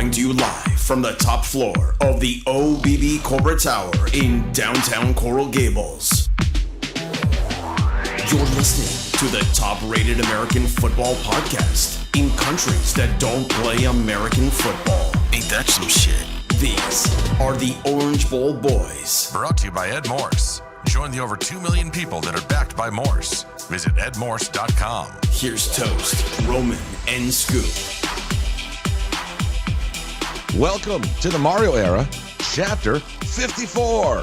Coming to you live from the top floor of the OBB Corporate Tower in downtown Coral Gables. You're listening to the top-rated American football podcast in countries that don't play American football. Ain't that some shit? These are the Orange Bowl Boys. Brought to you by Ed Morse. Join the over 2 million people that are backed by Morse. Visit edmorse.com. Here's Toast, Roman, and Scoop. Welcome to the Mario era, chapter 54.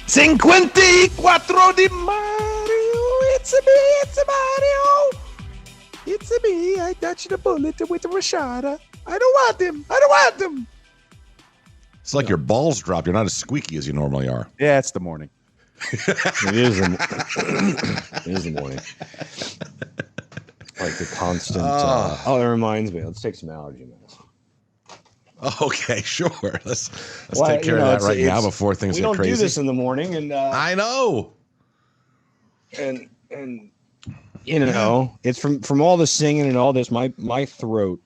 54 di Mario. It's a Mario. It's a me. I dodged the bullet with a Rashada. I don't want him. It's like your balls drop. You're not as squeaky as you normally are. Yeah, it's the morning. It is the morning. Like the constant. It reminds me. Let's take some allergy medicine. Okay, sure. Let's take care of that right now before things get crazy. We don't do this in the morning, and I know. And you know, it's from all the singing and all this. My throat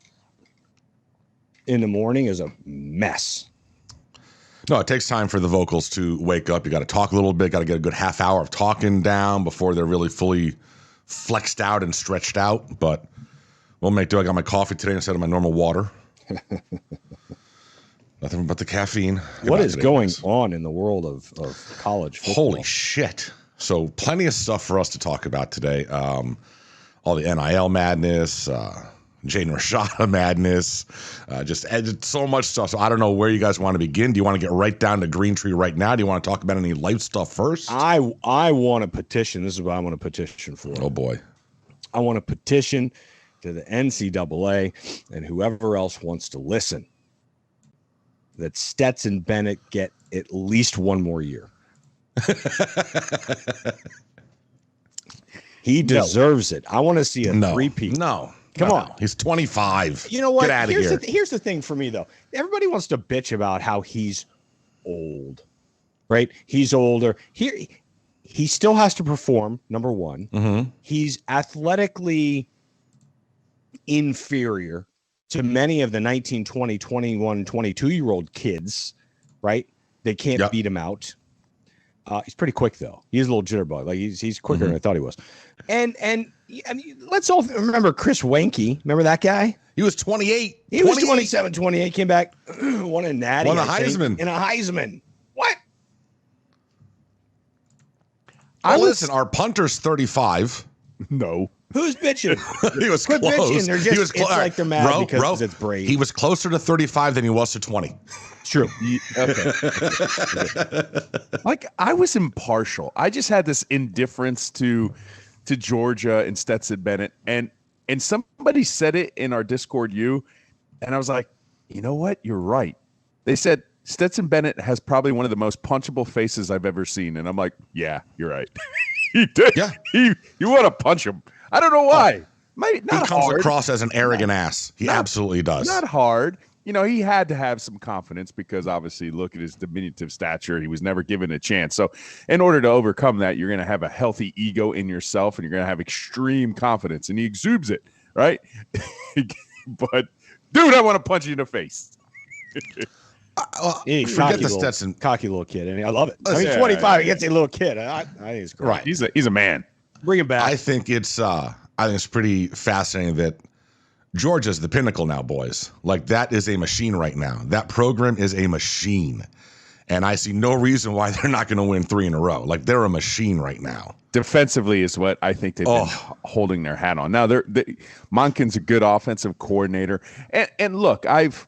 in the morning is a mess. No, it takes time for the vocals to wake up. You got to talk a little bit. Got to get a good half hour of talking down before they're really fully flexed out and stretched out. But we'll make do. I got my coffee today instead of my normal water. Nothing but the caffeine. What is going on in the world of college football? Holy shit. So plenty of stuff for us to talk about today. All the NIL madness, Jaden Rashada madness, just so much stuff. So I don't know where you guys want to begin. Do you want to get right down to Green Tree right now? Do you want to talk about any life stuff first? I want to petition. This is what I want to petition for. Oh, boy. I want to petition to the NCAA and whoever else wants to listen that Stetson Bennett get at least one more year. He deserves it. I want to see a three-peat. No. Come on. He's 25. You know what? Get out of here. Here's the thing for me, though. Everybody wants to bitch about how he's old, right? He's older. He still has to perform, number one. Mm-hmm. He's athletically inferior to many of the 19, 20, 21, 22-year-old kids, right? They can't beat him out. He's pretty quick, though. He's a little jitterbug. Like he's quicker than I thought he was. And let's all remember Chris Wenke. Remember that guy? He was 28. He was 27, 28. Came back, won a natty. Won a Heisman. And a Heisman. What? Listen, our punter's 35. No. Who's bitching? He was Quit close. bitching. They're just, He was it's like they're mad because it's Brady. He was closer to 35 than he was to 20. It's true. Okay. Like, I was impartial. I just had this indifference to Georgia and Stetson Bennett. And somebody said it in our Discord and I was like, you know what? You're right. They said Stetson Bennett has probably one of the most punchable faces I've ever seen. And I'm like, yeah, you're right. He did. Yeah. You want to punch him. I don't know why. He comes across as an arrogant ass. He absolutely does. Not hard. You know, he had to have some confidence because obviously look at his diminutive stature. He was never given a chance. So in order to overcome that, you're going to have a healthy ego in yourself and you're going to have extreme confidence. And he exudes it, right? But, dude, I want to punch you in the face. Forget the Stetson. Cocky little kid. And I love it. I mean, 25, he gets a little kid. I think it's great. Right. He's a man. Bring him back. I think it's pretty fascinating that Georgia's the pinnacle now, boys. Like, that is a machine right now. That program is a machine. And I see no reason why they're not going to win 3 in a row. Like, they're a machine right now. Defensively is what I think they've been holding their hat on. Now, Monken's a good offensive coordinator. And look, I've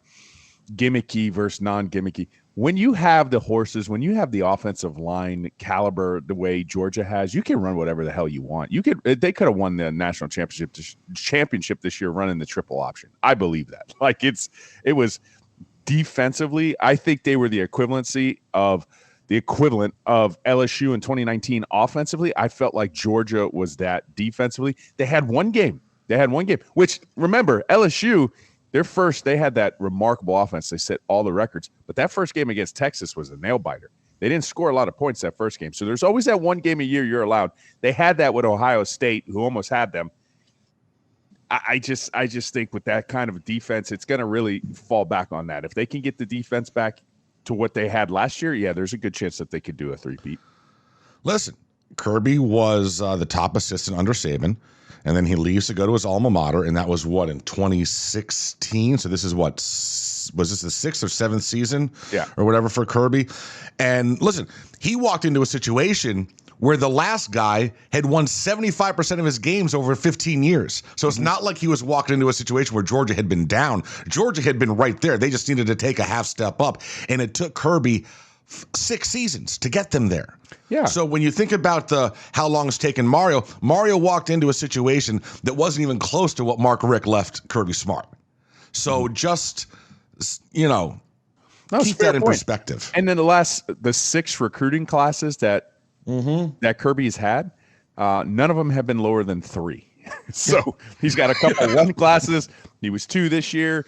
gimmicky versus non-gimmicky. When you have the horses, when you have the offensive line caliber the way Georgia has, you can run whatever the hell you want. They could have won the national championship this year running the triple option. I believe that. Like it was defensively. I think they were the equivalent of LSU in 2019 offensively. I felt like Georgia was that defensively. They had one game, which remember LSU. They had that remarkable offense. They set all the records. But that first game against Texas was a nail-biter. They didn't score a lot of points that first game. So there's always that one game a year you're allowed. They had that with Ohio State, who almost had them. I just think with that kind of defense, it's going to really fall back on that. If they can get the defense back to what they had last year, yeah, there's a good chance that they could do a three-peat. Listen, Kirby was the top assistant under Saban, and then he leaves to go to his alma mater, and that was what, in 2016? So this is what, was this the 6th or 7th season? Yeah. Or whatever for Kirby. And listen, he walked into a situation where the last guy had won 75% of his games over 15 years. So it's not like he was walking into a situation where Georgia had been down. Georgia had been right there. They just needed to take a half step up. And it took Kirby 6 seasons to get them there. Yeah. So when you think about how long it's taken Mario walked into a situation that wasn't even close to what Mark Richt left Kirby Smart. So just, keep that in perspective. And then the 6 recruiting classes that Kirby's had, none of them have been lower than 3. So he's got a couple 1 classes. He was 2 this year.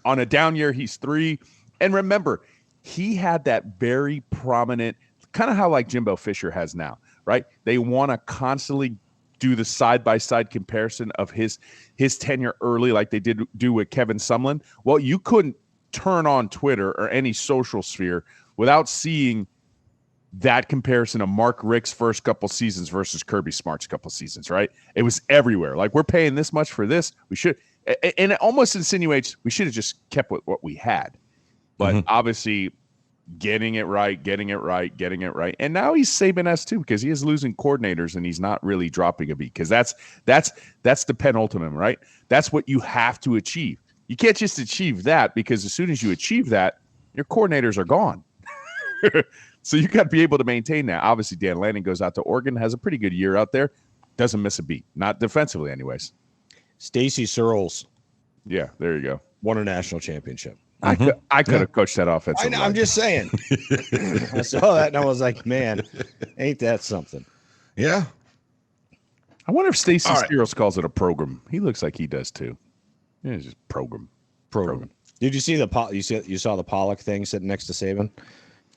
On a down year, he's 3. And remember, he had that very prominent, kind of how like Jimbo Fisher has now, right? They want to constantly do the side-by-side comparison of his tenure early, like they did do with Kevin Sumlin. Well, you couldn't turn on Twitter or any social sphere without seeing that comparison of Mark Richt's first couple seasons versus Kirby Smart's couple seasons, right? It was everywhere. Like, we're paying this much for this. We should, and it almost insinuates we should have just kept with what we had. But obviously getting it right. And now he's Saban-esque too, because he is losing coordinators and he's not really dropping a beat, because that's the penultimate, right? That's what you have to achieve. You can't just achieve that, because as soon as you achieve that, your coordinators are gone. So you got to be able to maintain that. Obviously, Dan Lanning goes out to Oregon, has a pretty good year out there, doesn't miss a beat, not defensively anyways. Stacy Searles. Yeah, there you go. Won a national championship. I could have coached that offensive line. I'm just saying. I saw that and I was like, man, ain't that something? Yeah. I wonder if Stacy Searles calls it a program. He looks like he does too. Yeah, it's just program. Did you see you saw the Pollock thing sitting next to Saban?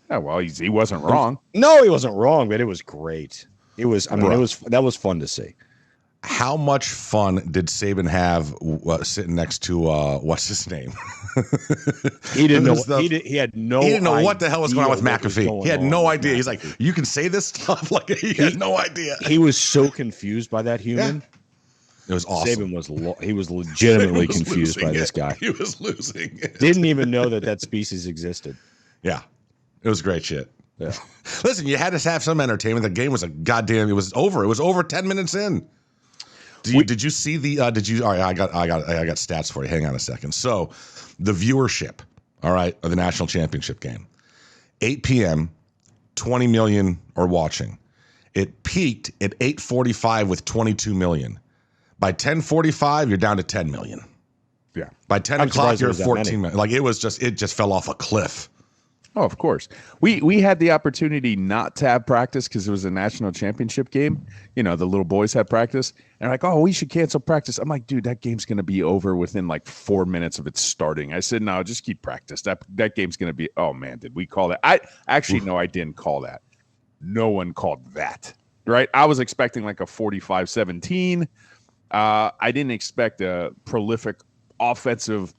Yeah, well, he wasn't wrong. No, he wasn't wrong, but it was great. It was. That was fun to see. How much fun did Saban have sitting next to what's his name? He didn't know. He had no. He didn't know what the hell was going on with McAfee. He had no idea. He's like, you can say this stuff. Like, he had no idea. He was so confused by that human. Yeah. It was awesome. Saban he was legitimately confused by this guy. He was losing it. Didn't even know that species existed. Yeah. It was great shit. Yeah. Listen, you had to have some entertainment. The game was it was over. It was over 10 minutes in. Did you see the all right, I got stats for you. Hang on a second. So the viewership, all right, of the national championship game. 8 p.m., 20 million are watching. It peaked at 8:45 with 22 million. By 10:45, you're down to 10 million. Yeah. By 10 o'clock, you're at 14 million. Like, it just fell off a cliff. Oh, of course. We had the opportunity not to have practice because it was a national championship game. The little boys had practice. And they're like, oh, we should cancel practice. I'm like, dude, that game's going to be over within like 4 minutes of it starting. I said, no, just keep practice. That game's going to be, oh, man, did we call that? No, I didn't call that. No one called that, right? I was expecting like a 45-17. I didn't expect a prolific offensive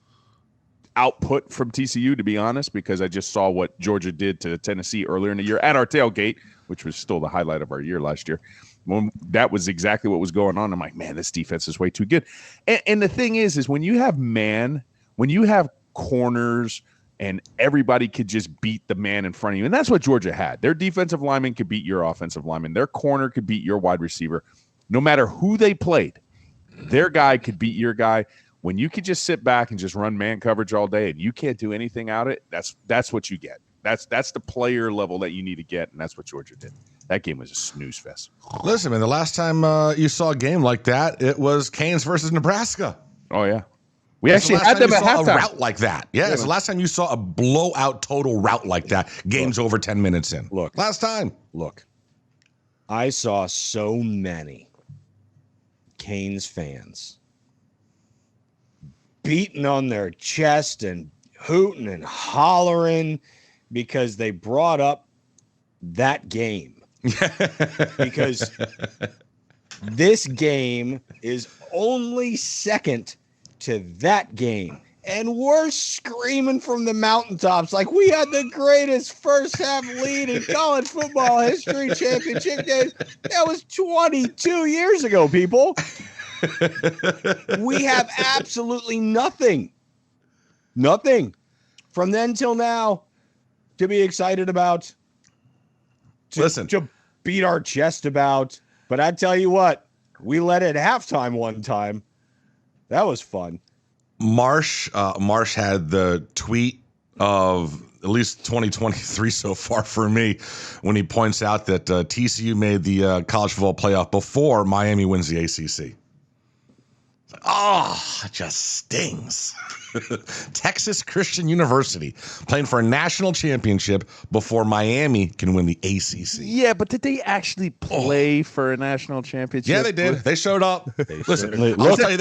output from TCU, to be honest, because I just saw what Georgia did to Tennessee earlier in the year at our tailgate, which was still the highlight of our year last year. When that was exactly what was going on. I'm like, man, this defense is way too good. And the thing is when you have corners and everybody could just beat the man in front of you, and that's what Georgia had. Their defensive lineman could beat your offensive lineman. Their corner could beat your wide receiver. No matter who they played, their guy could beat your guy. When you could just sit back and just run man coverage all day and you can't do anything out of it, that's what you get. That's the player level that you need to get, and that's what Georgia did. That game was a snooze fest. Listen, man, the last time you saw a game like that, it was Canes versus Nebraska. Oh, yeah. We actually had them at halftime. A route like that. Yeah, it's the last time you saw a blowout total route like that. Game's over 10 minutes in. Last time. I saw so many Canes fans beating on their chest and hooting and hollering because they brought up that game. Because This game is only second to that game. And we're screaming from the mountaintops like we had the greatest first half lead in college football history, championship game. That was 22 years ago, people. We have absolutely nothing from then till now to be excited about, to beat our chest about. But I tell you what, we led at halftime one time. That was fun. Marsh had the tweet of at least 2023 so far for me when he points out that TCU made the college football playoff before Miami wins the ACC. Oh, it just stings. Texas Christian University playing for a national championship before Miami can win the ACC. Yeah, but did they actually play for a national championship? Yeah, they did. They showed up. Listen, I'll tell you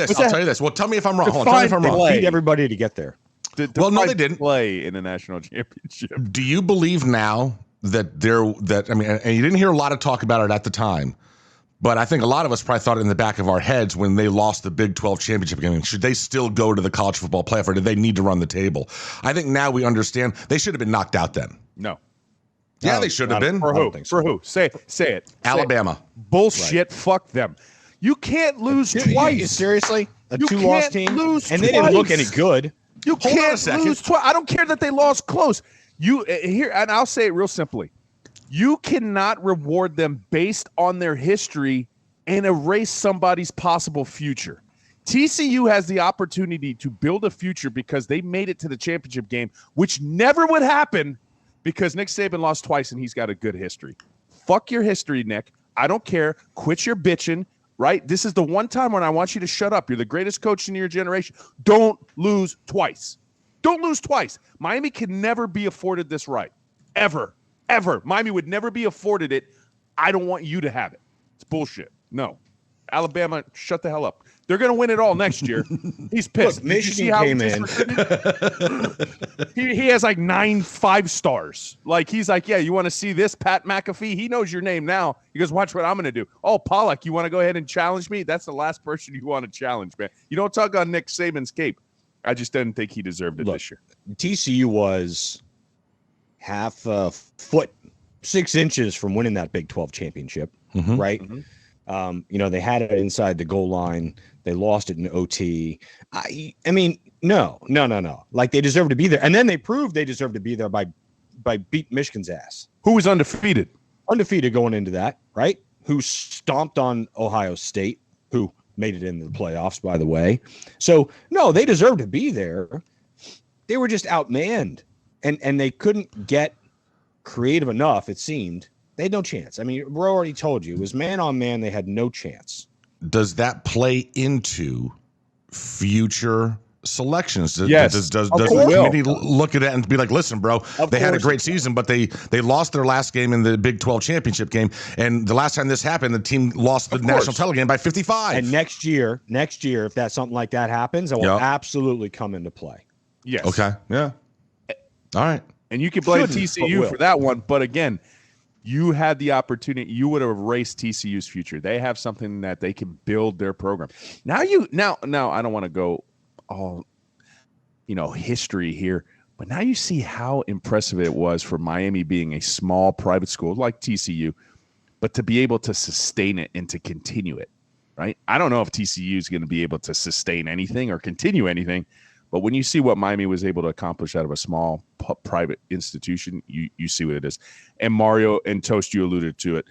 this. Well, tell me if I'm wrong. Hold on, tell me if I'm wrong. They beat everybody to get there. Well, no, they didn't play in a national championship. Do you believe now that and you didn't hear a lot of talk about it at the time, but I think a lot of us probably thought it in the back of our heads when they lost the Big 12 championship game. Should they still go to the college football playoff, or did they need to run the table? I think now we understand they should have been knocked out then. No. Yeah, they should have been. For who? For who? Say it. Alabama. Bullshit. Right. Fuck them. You can't lose twice. Seriously? A two-loss team? And they didn't look any good. You can't lose twice. I don't care that they lost close. Here, and I'll say it real simply. You cannot reward them based on their history and erase somebody's possible future. TCU has the opportunity to build a future because they made it to the championship game, which never would happen because Nick Saban lost twice and he's got a good history. Fuck your history, Nick. I don't care. Quit your bitching, right? This is the one time when I want you to shut up. You're the greatest coach in your generation. Don't lose twice. Don't lose twice. Miami can never be afforded this right. Ever. Miami would never be afforded it. I don't want you to have it. It's bullshit. No. Alabama, shut the hell up. They're going to win it all next year. He's pissed. Look, Michigan came in. He has like 9 5-stars. Like, he's like, yeah, you want to see this, Pat McAfee? He knows your name now. He goes, watch what I'm going to do. Oh, Pollock, you want to go ahead and challenge me? That's the last person you want to challenge, man. You don't talk on Nick Saban's cape. I just didn't think he deserved it this year. TCU was half a foot, 6 inches from winning that Big 12 championship, right? Mm-hmm. They had it inside the goal line. They lost it in OT. I mean, no. Like, they deserve to be there. And then they proved they deserve to be there by beating Michigan's ass. Who was undefeated? Undefeated going into that, right? Who stomped on Ohio State, who made it into the playoffs, by the way. So, no, they deserve to be there. They were just outmanned. And they couldn't get creative enough, it seemed. They had no chance. I mean, Bro already told you. It was man on man. They had no chance. Does that play into future selections? Yes. Does the committee look at it and be like, listen, bro, they had a great season, but they lost their last game in the Big 12 championship game. And the last time this happened, the team lost the national title game by 55. And next year, if that something like that happens, it will absolutely come into play. Yes. Okay. Yeah. All right. And you can blame TCU for that one. But again, you had the opportunity. You would have erased TCU's future. They have something that they can build their program. Now I don't want to go all, history here, but now you see how impressive it was for Miami being a small private school like TCU, but to be able to sustain it and to continue it, right? I don't know if TCU is going to be able to sustain anything or continue anything, but when you see what Miami was able to accomplish out of a small private institution, you see what it is. And Mario and Toast, you alluded to it.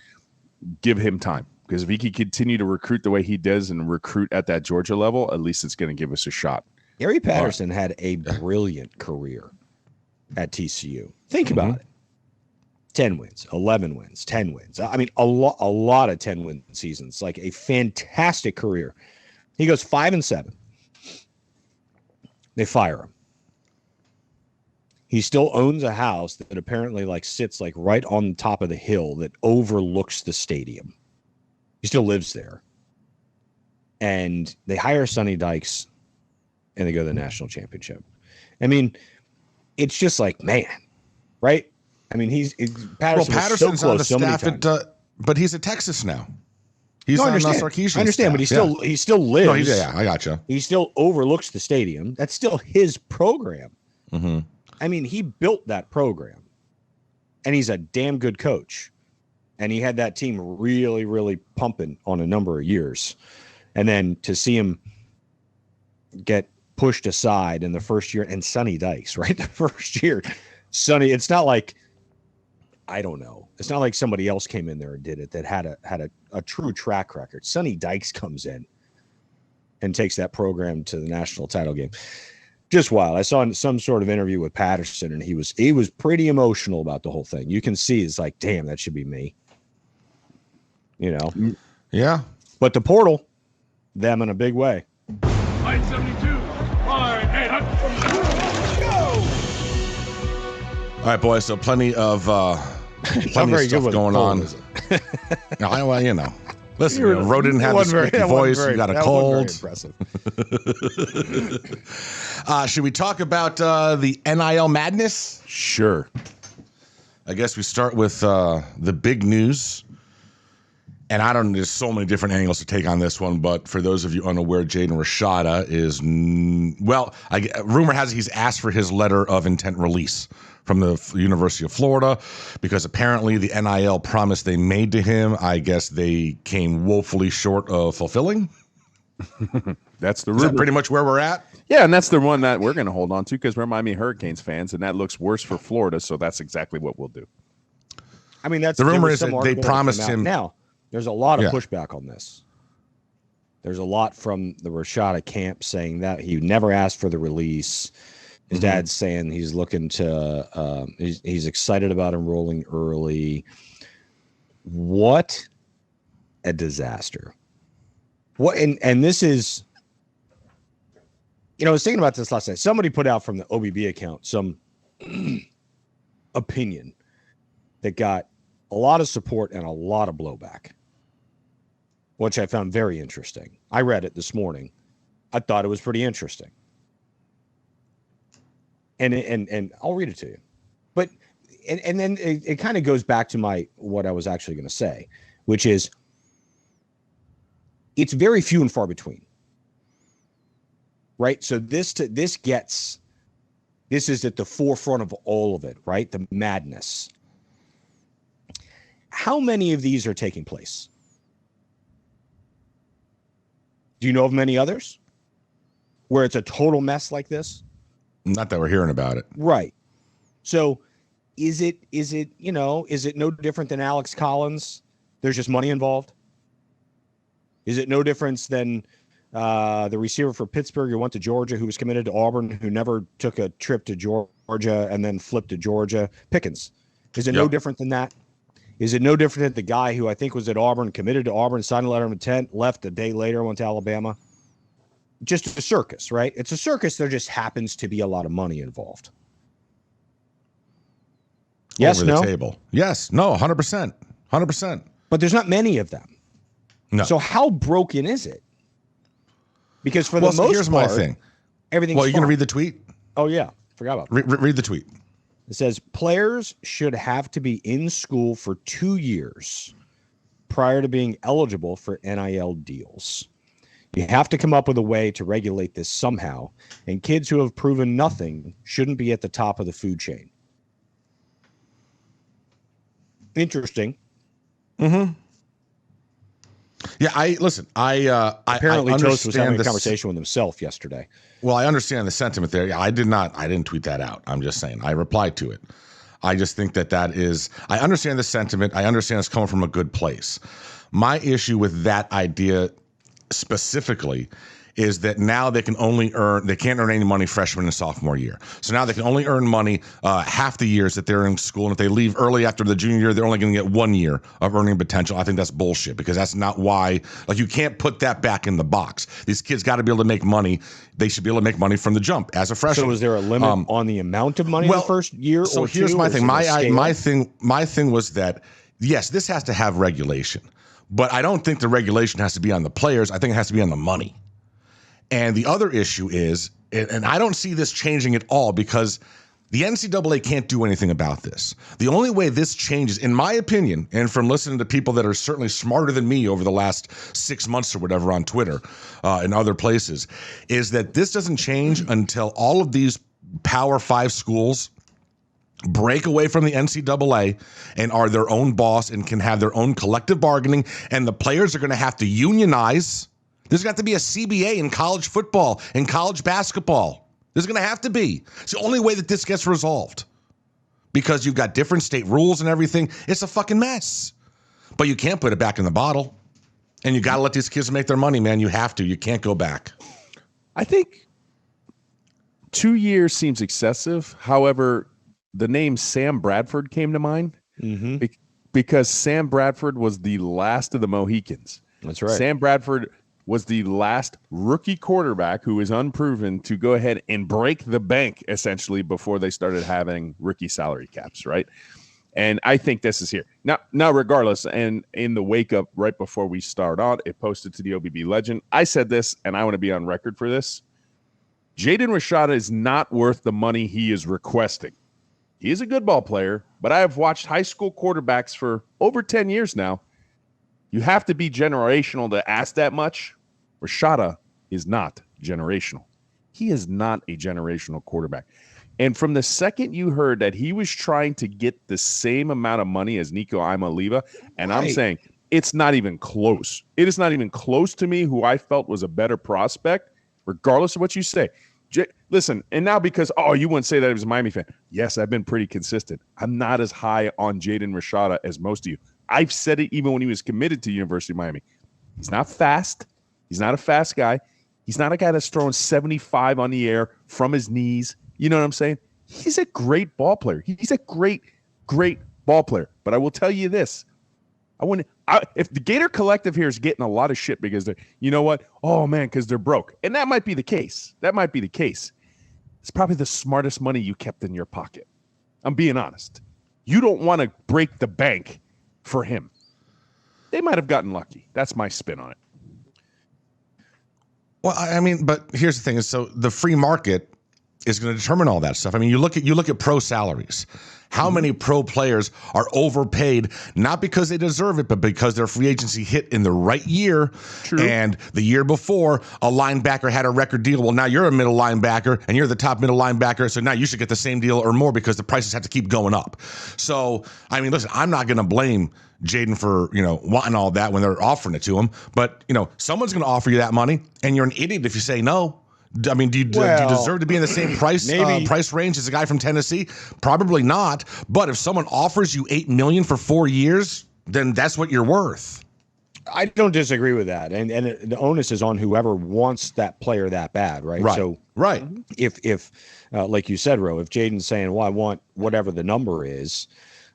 Give him time, because if he can continue to recruit the way he does and recruit at that Georgia level, at least it's going to give us a shot. Gary Patterson had a brilliant career at TCU. Think about it. 10 wins, 11 wins, 10 wins. I mean, a lot of 10-win seasons, like a fantastic career. He goes 5-7. They fire him. He still owns a house that apparently sits right on top of the hill that overlooks the stadium. He still lives there. And they hire Sonny Dykes and they go to the national championship. I mean, it's just man, right? I mean, Patterson's on the staff but he's at Texas now. He's I on understand. Sarkisian's I understand, staff. but he still lives. No, yeah, I gotcha. He still overlooks the stadium. That's still his program. Mm-hmm. I mean, he built that program, and he's a damn good coach. And he had that team really, really pumping on a number of years. And then to see him get pushed aside in the first year, and Sonny Dykes, right? The first year, Sonny, it's not like, I don't know. It's not like somebody else came in there and did it that had a true track record. Sonny Dykes comes in and takes that program to the national title game. Just wild. I saw some sort of interview with Patterson, and he was pretty emotional about the whole thing. You can see it's like, damn, that should be me. You know? Yeah. But the portal, them in a big way. 972. All right, boys. So plenty of stuff going on. Well, you know. Listen, Roe didn't have the squeaky voice. You got a cold. Impressive. Should we talk about the NIL madness? Sure. I guess we start with the big news. And I don't know, there's so many different angles to take on this one, but for those of you unaware, Jaden Rashada is, rumor has it he's asked for his letter of intent release from the University of Florida because apparently the NIL promise they made to him, I guess they came woefully short of fulfilling. That's the Is that pretty much where we're at? Yeah, and that's the one that we're going to hold on to because we're Miami Hurricanes fans, and that looks worse for Florida, so that's exactly what we'll do. I mean, that's the rumor is that they promised him. Now, there's a lot of pushback on this. There's a lot from the Rashada camp saying that he never asked for the release. His dad's saying he's looking to, he's excited about enrolling early. What a disaster. What, and this is, I was thinking about this last night. Somebody put out from the OBB account some opinion that got a lot of support and a lot of blowback, which I found very interesting. I read it this morning. I thought it was pretty interesting. And I'll read it to you. But and then it kind of goes back to what I was actually going to say, which is it's very few and far between. Right? So this is at the forefront of all of it, right? The madness. How many of these are taking place? Do you know of many others where it's a total mess like this? Not that we're hearing about it. Right. So is it no different than Alex Collins? There's just money involved. Is it no difference than the receiver for Pittsburgh who went to Georgia, who was committed to Auburn, who never took a trip to Georgia and then flipped to Georgia? Pickens. Is it no different than that? Is it no different than the guy who I think was at Auburn, committed to Auburn, signed a letter of intent, left a day later, went to Alabama? Just a circus, right? It's a circus. There just happens to be a lot of money involved. Yes, Over no? the table. Yes, no, 100%. 100%. But there's not many of them. No. So how broken is it? Because for the most here's part, my thing. everything's Well, are you going to fine. read the tweet? Oh, yeah. Forgot about that. Read the tweet. It says players should have to be in school for 2 years prior to being eligible for NIL deals. You have to come up with a way to regulate this somehow, and kids who have proven nothing shouldn't be at the top of the food chain. Interesting. Mm-hmm. Yeah, Apparently, I Toast was having a this conversation with himself yesterday. Well, I understand the sentiment there. Yeah, I didn't tweet that out. I'm just saying. I replied to it. I just think that is, I understand the sentiment. I understand it's coming from a good place. My issue with that idea specifically is that now they can't earn any money freshman and sophomore year. So now they can only earn money half the years that they're in school. And if they leave early after the junior year, they're only going to get 1 year of earning potential. I think that's bullshit because that's not why, you can't put that back in the box. These kids got to be able to make money. They should be able to make money from the jump as a freshman. So is there a limit on the amount of money in the first year so or here's two? my thing. My thing was that, yes, this has to have regulation. But I don't think the regulation has to be on the players. I think it has to be on the money. And the other issue is, and I don't see this changing at all because The NCAA can't do anything about this. The only way this changes, in my opinion, and from listening to people that are certainly smarter than me over the last 6 months or whatever on Twitter and other places, is that this doesn't change until all of these Power 5 schools break away from the NCAA and are their own boss and can have their own collective bargaining, and the players are going to have to unionize. There's got to be a CBA in college football and college basketball. There's going to have to be. It's the only way that this gets resolved, because you've got different state rules and everything. It's a fucking mess. But you can't put it back in the bottle, and you got to let these kids make their money, man. You have to. You can't go back. I think 2 years seems excessive. However, the name Sam Bradford came to mind because Sam Bradford was the last of the Mohicans. That's right. Sam Bradford was the last rookie quarterback who is unproven to go ahead and break the bank, essentially, before they started having rookie salary caps, right? And I think this is here. Now, regardless, and in the wake up right before we start on, it posted to the OBB Legend. I said this, and I want to be on record for this. Jaden Rashada is not worth the money he is requesting. He is a good ball player, but I have watched high school quarterbacks for over 10 years now. You have to be generational to ask that much. Rashada is not generational. He is not a generational quarterback. And from the second you heard that he was trying to get the same amount of money as Nico Imaliva, and I'm saying it's not even close. It is not even close to me who I felt was a better prospect, regardless of what you say. Listen, and now because, you wouldn't say that he was a Miami fan. Yes, I've been pretty consistent. I'm not as high on Jaden Rashada as most of you. I've said it even when he was committed to University of Miami. He's not fast. He's not a fast guy. He's not a guy that's throwing 75 on the air from his knees. You know what I'm saying? He's a great ball player. He's a great, great ball player. But I will tell you this. If the Gator Collective here is getting a lot of shit because they're, you know what? Oh, man, because they're broke. And that might be the case. It's probably the smartest money you kept in your pocket. I'm being honest. You don't want to break the bank for him. They might have gotten lucky. That's my spin on it. Well, I mean, but here's the thing: is so the free market is going to determine all that stuff. I mean, you look at pro salaries. How many pro players are overpaid, not because they deserve it, but because their free agency hit in the right year? True. And the year before, a linebacker had a record deal. Well, now you're a middle linebacker, and you're the top middle linebacker, so now you should get the same deal or more because the prices have to keep going up. So, I mean, listen, I'm not going to blame Jaden for, wanting all that when they're offering it to him. But, someone's going to offer you that money, and you're an idiot if you say no. I mean, do you deserve to be in the same price range as a guy from Tennessee? Probably not. But if someone offers you $8 million for 4 years, then that's what you're worth. I don't disagree with that, and the onus is on whoever wants that player that bad, right? Right. So, right. If like you said, Ro, if Jaden's saying, "Well, I want whatever the number is,"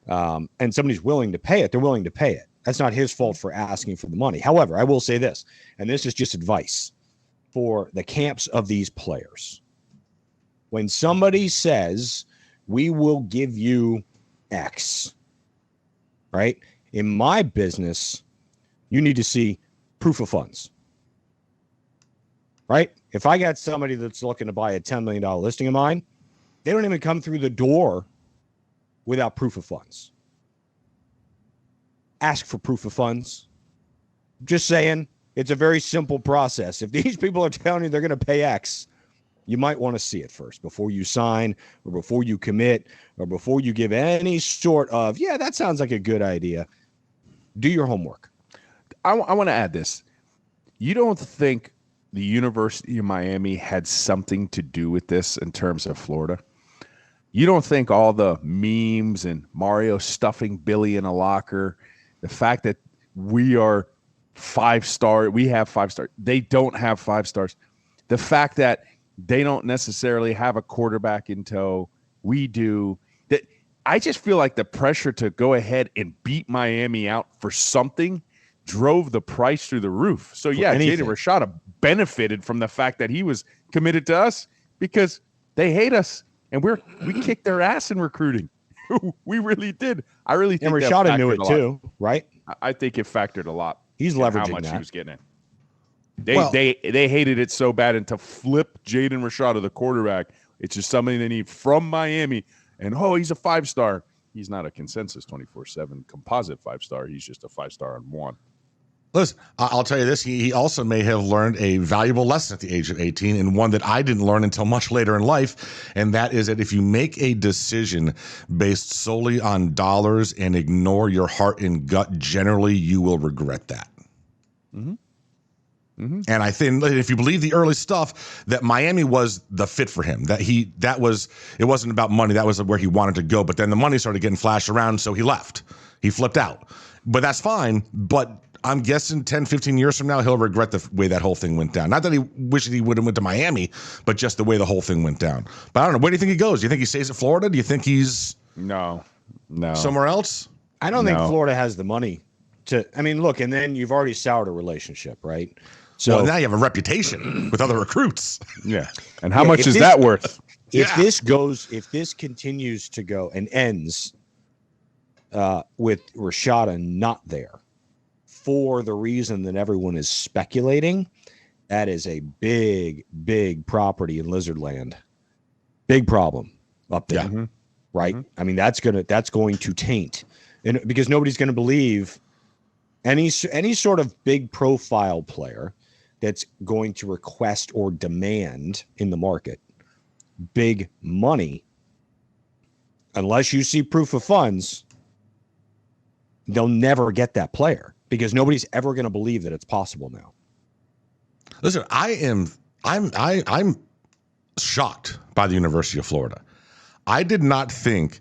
and somebody's willing to pay it, they're willing to pay it. That's not his fault for asking for the money. However, I will say this, and this is just advice for the camps of these players. When somebody says, we will give you X, right? In my business, you need to see proof of funds, right? If I got somebody that's looking to buy a $10 million listing of mine, they don't even come through the door without proof of funds. Ask for proof of funds. Just saying. It's a very simple process. If these people are telling you they're going to pay X, you might want to see it first before you sign or before you commit or before you give any sort of, that sounds like a good idea. Do your homework. I want to add this. You don't think the University of Miami had something to do with this in terms of Florida? You don't think all the memes and Mario stuffing Billy in a locker, the fact that we are 5-star, we have 5-star, they don't have 5 stars, the fact that they don't necessarily have a quarterback in tow, we do, that I just feel like the pressure to go ahead and beat Miami out for something drove the price through the roof. So Jaden Rashada benefited from the fact that he was committed to us because they hate us and we kicked their ass in recruiting. We really did. I really think and Rashada knew it too, right? I think it factored a lot. He's leveraging how much that. He was getting in. They hated it so bad, and to flip Jaden Rashada, the quarterback, It's just somebody they need from Miami. And, he's a 5-star. He's not a consensus 24/7 composite 5-star. He's just a 5-star on one. Listen, I'll tell you this. He also may have learned a valuable lesson at the age of 18, and one that I didn't learn until much later in life, and that is that if you make a decision based solely on dollars and ignore your heart and gut, generally you will regret that. Mm-hmm. Mm-hmm. And I think if you believe the early stuff, that Miami was the fit for him. It wasn't about money. That was where he wanted to go. But then the money started getting flashed around, so he left. He flipped out. But that's fine. But I'm guessing 10, 15 years from now, he'll regret the way that whole thing went down. Not that he wishes he would have went to Miami, but just the way the whole thing went down. But I don't know. Where do you think he goes? Do you think he stays at Florida? Do you think he's no somewhere else? I don't think Florida has the money to. I mean, look, and then you've already soured a relationship, right? So now you have a reputation with other recruits. Yeah. And how much is that worth? If this continues to go and ends with Rashada not there, for the reason that everyone is speculating, that is a big, big property in Lizardland. Big problem up there, right? Mm-hmm. I mean, that's going to taint, and because nobody's going to believe any sort of big profile player that's going to request or demand in the market big money, unless you see proof of funds, they'll never get that player. Because nobody's ever going to believe that it's possible now. Listen, I'm shocked by the University of Florida. I did not think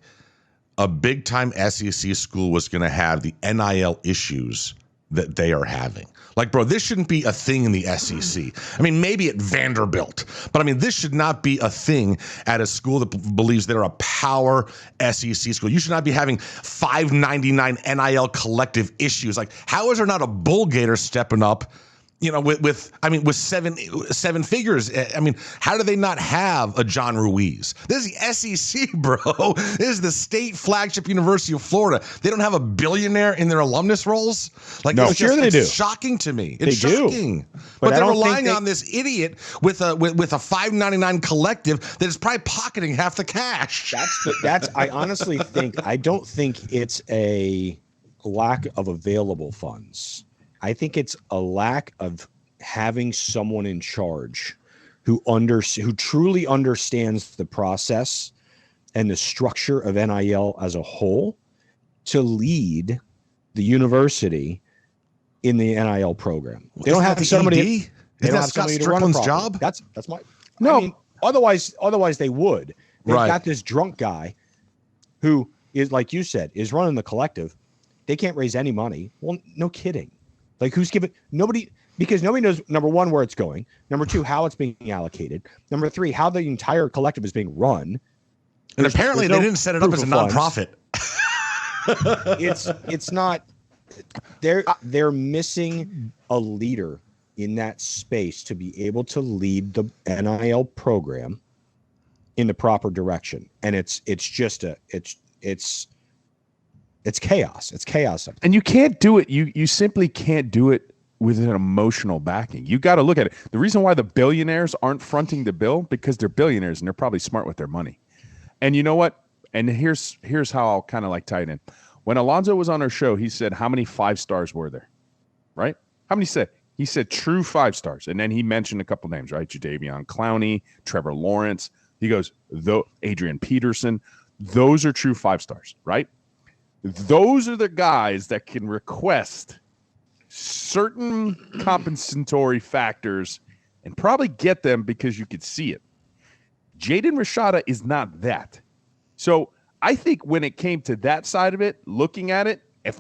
a big time SEC school was going to have the NIL issues that they are having. Like, bro, this shouldn't be a thing in the SEC. I mean, maybe at Vanderbilt, but I mean, this should not be a thing at a school that believes they're a power SEC school. You should not be having $5.99 NIL collective issues. Like, how is there not a Bull Gator stepping up? You know, with seven figures. I mean, how do they not have a John Ruiz? This is the SEC, bro. This is the state flagship University of Florida. They don't have a billionaire in their alumnus rolls. Like, no, sure they do. It's shocking to me. It's they shocking. Do. But they're relying on this idiot with a $5.99 collective that is probably pocketing half the cash. I don't think it's a lack of available funds. I think it's a lack of having someone in charge who truly understands the process and the structure of NIL as a whole to lead the university in the NIL program. They don't have somebody. They don't have somebody to run a job. That's my no. I mean, otherwise they would. They've got this drunk guy who is, like you said, is running the collective. They can't raise any money. Well, no kidding. Like, who's giving? Nobody, because nobody knows, number one, where it's going. Number two, how it's being allocated. Number three, how the entire collective is being run. And apparently they didn't set it up as a nonprofit. It's not. They're missing a leader in that space to be able to lead the NIL program in the proper direction. And it's chaos. It's chaos. And you can't do it. You simply can't do it with an emotional backing. You got to look at it. The reason why the billionaires aren't fronting the bill, because they're billionaires and they're probably smart with their money. And you know what? And here's how I'll kind of like tie it in. When Alonzo was on our show, he said, how many 5-stars were there? Right? How many said? He said true 5-stars. And then he mentioned a couple names, right? Jadeveon Clowney, Trevor Lawrence. He goes, Adrian Peterson. Those are true 5-stars, right? Those are the guys that can request certain compensatory factors and probably get them because you could see it. Jaden Rashada is not that. So I think when it came to that side of it, looking at it, if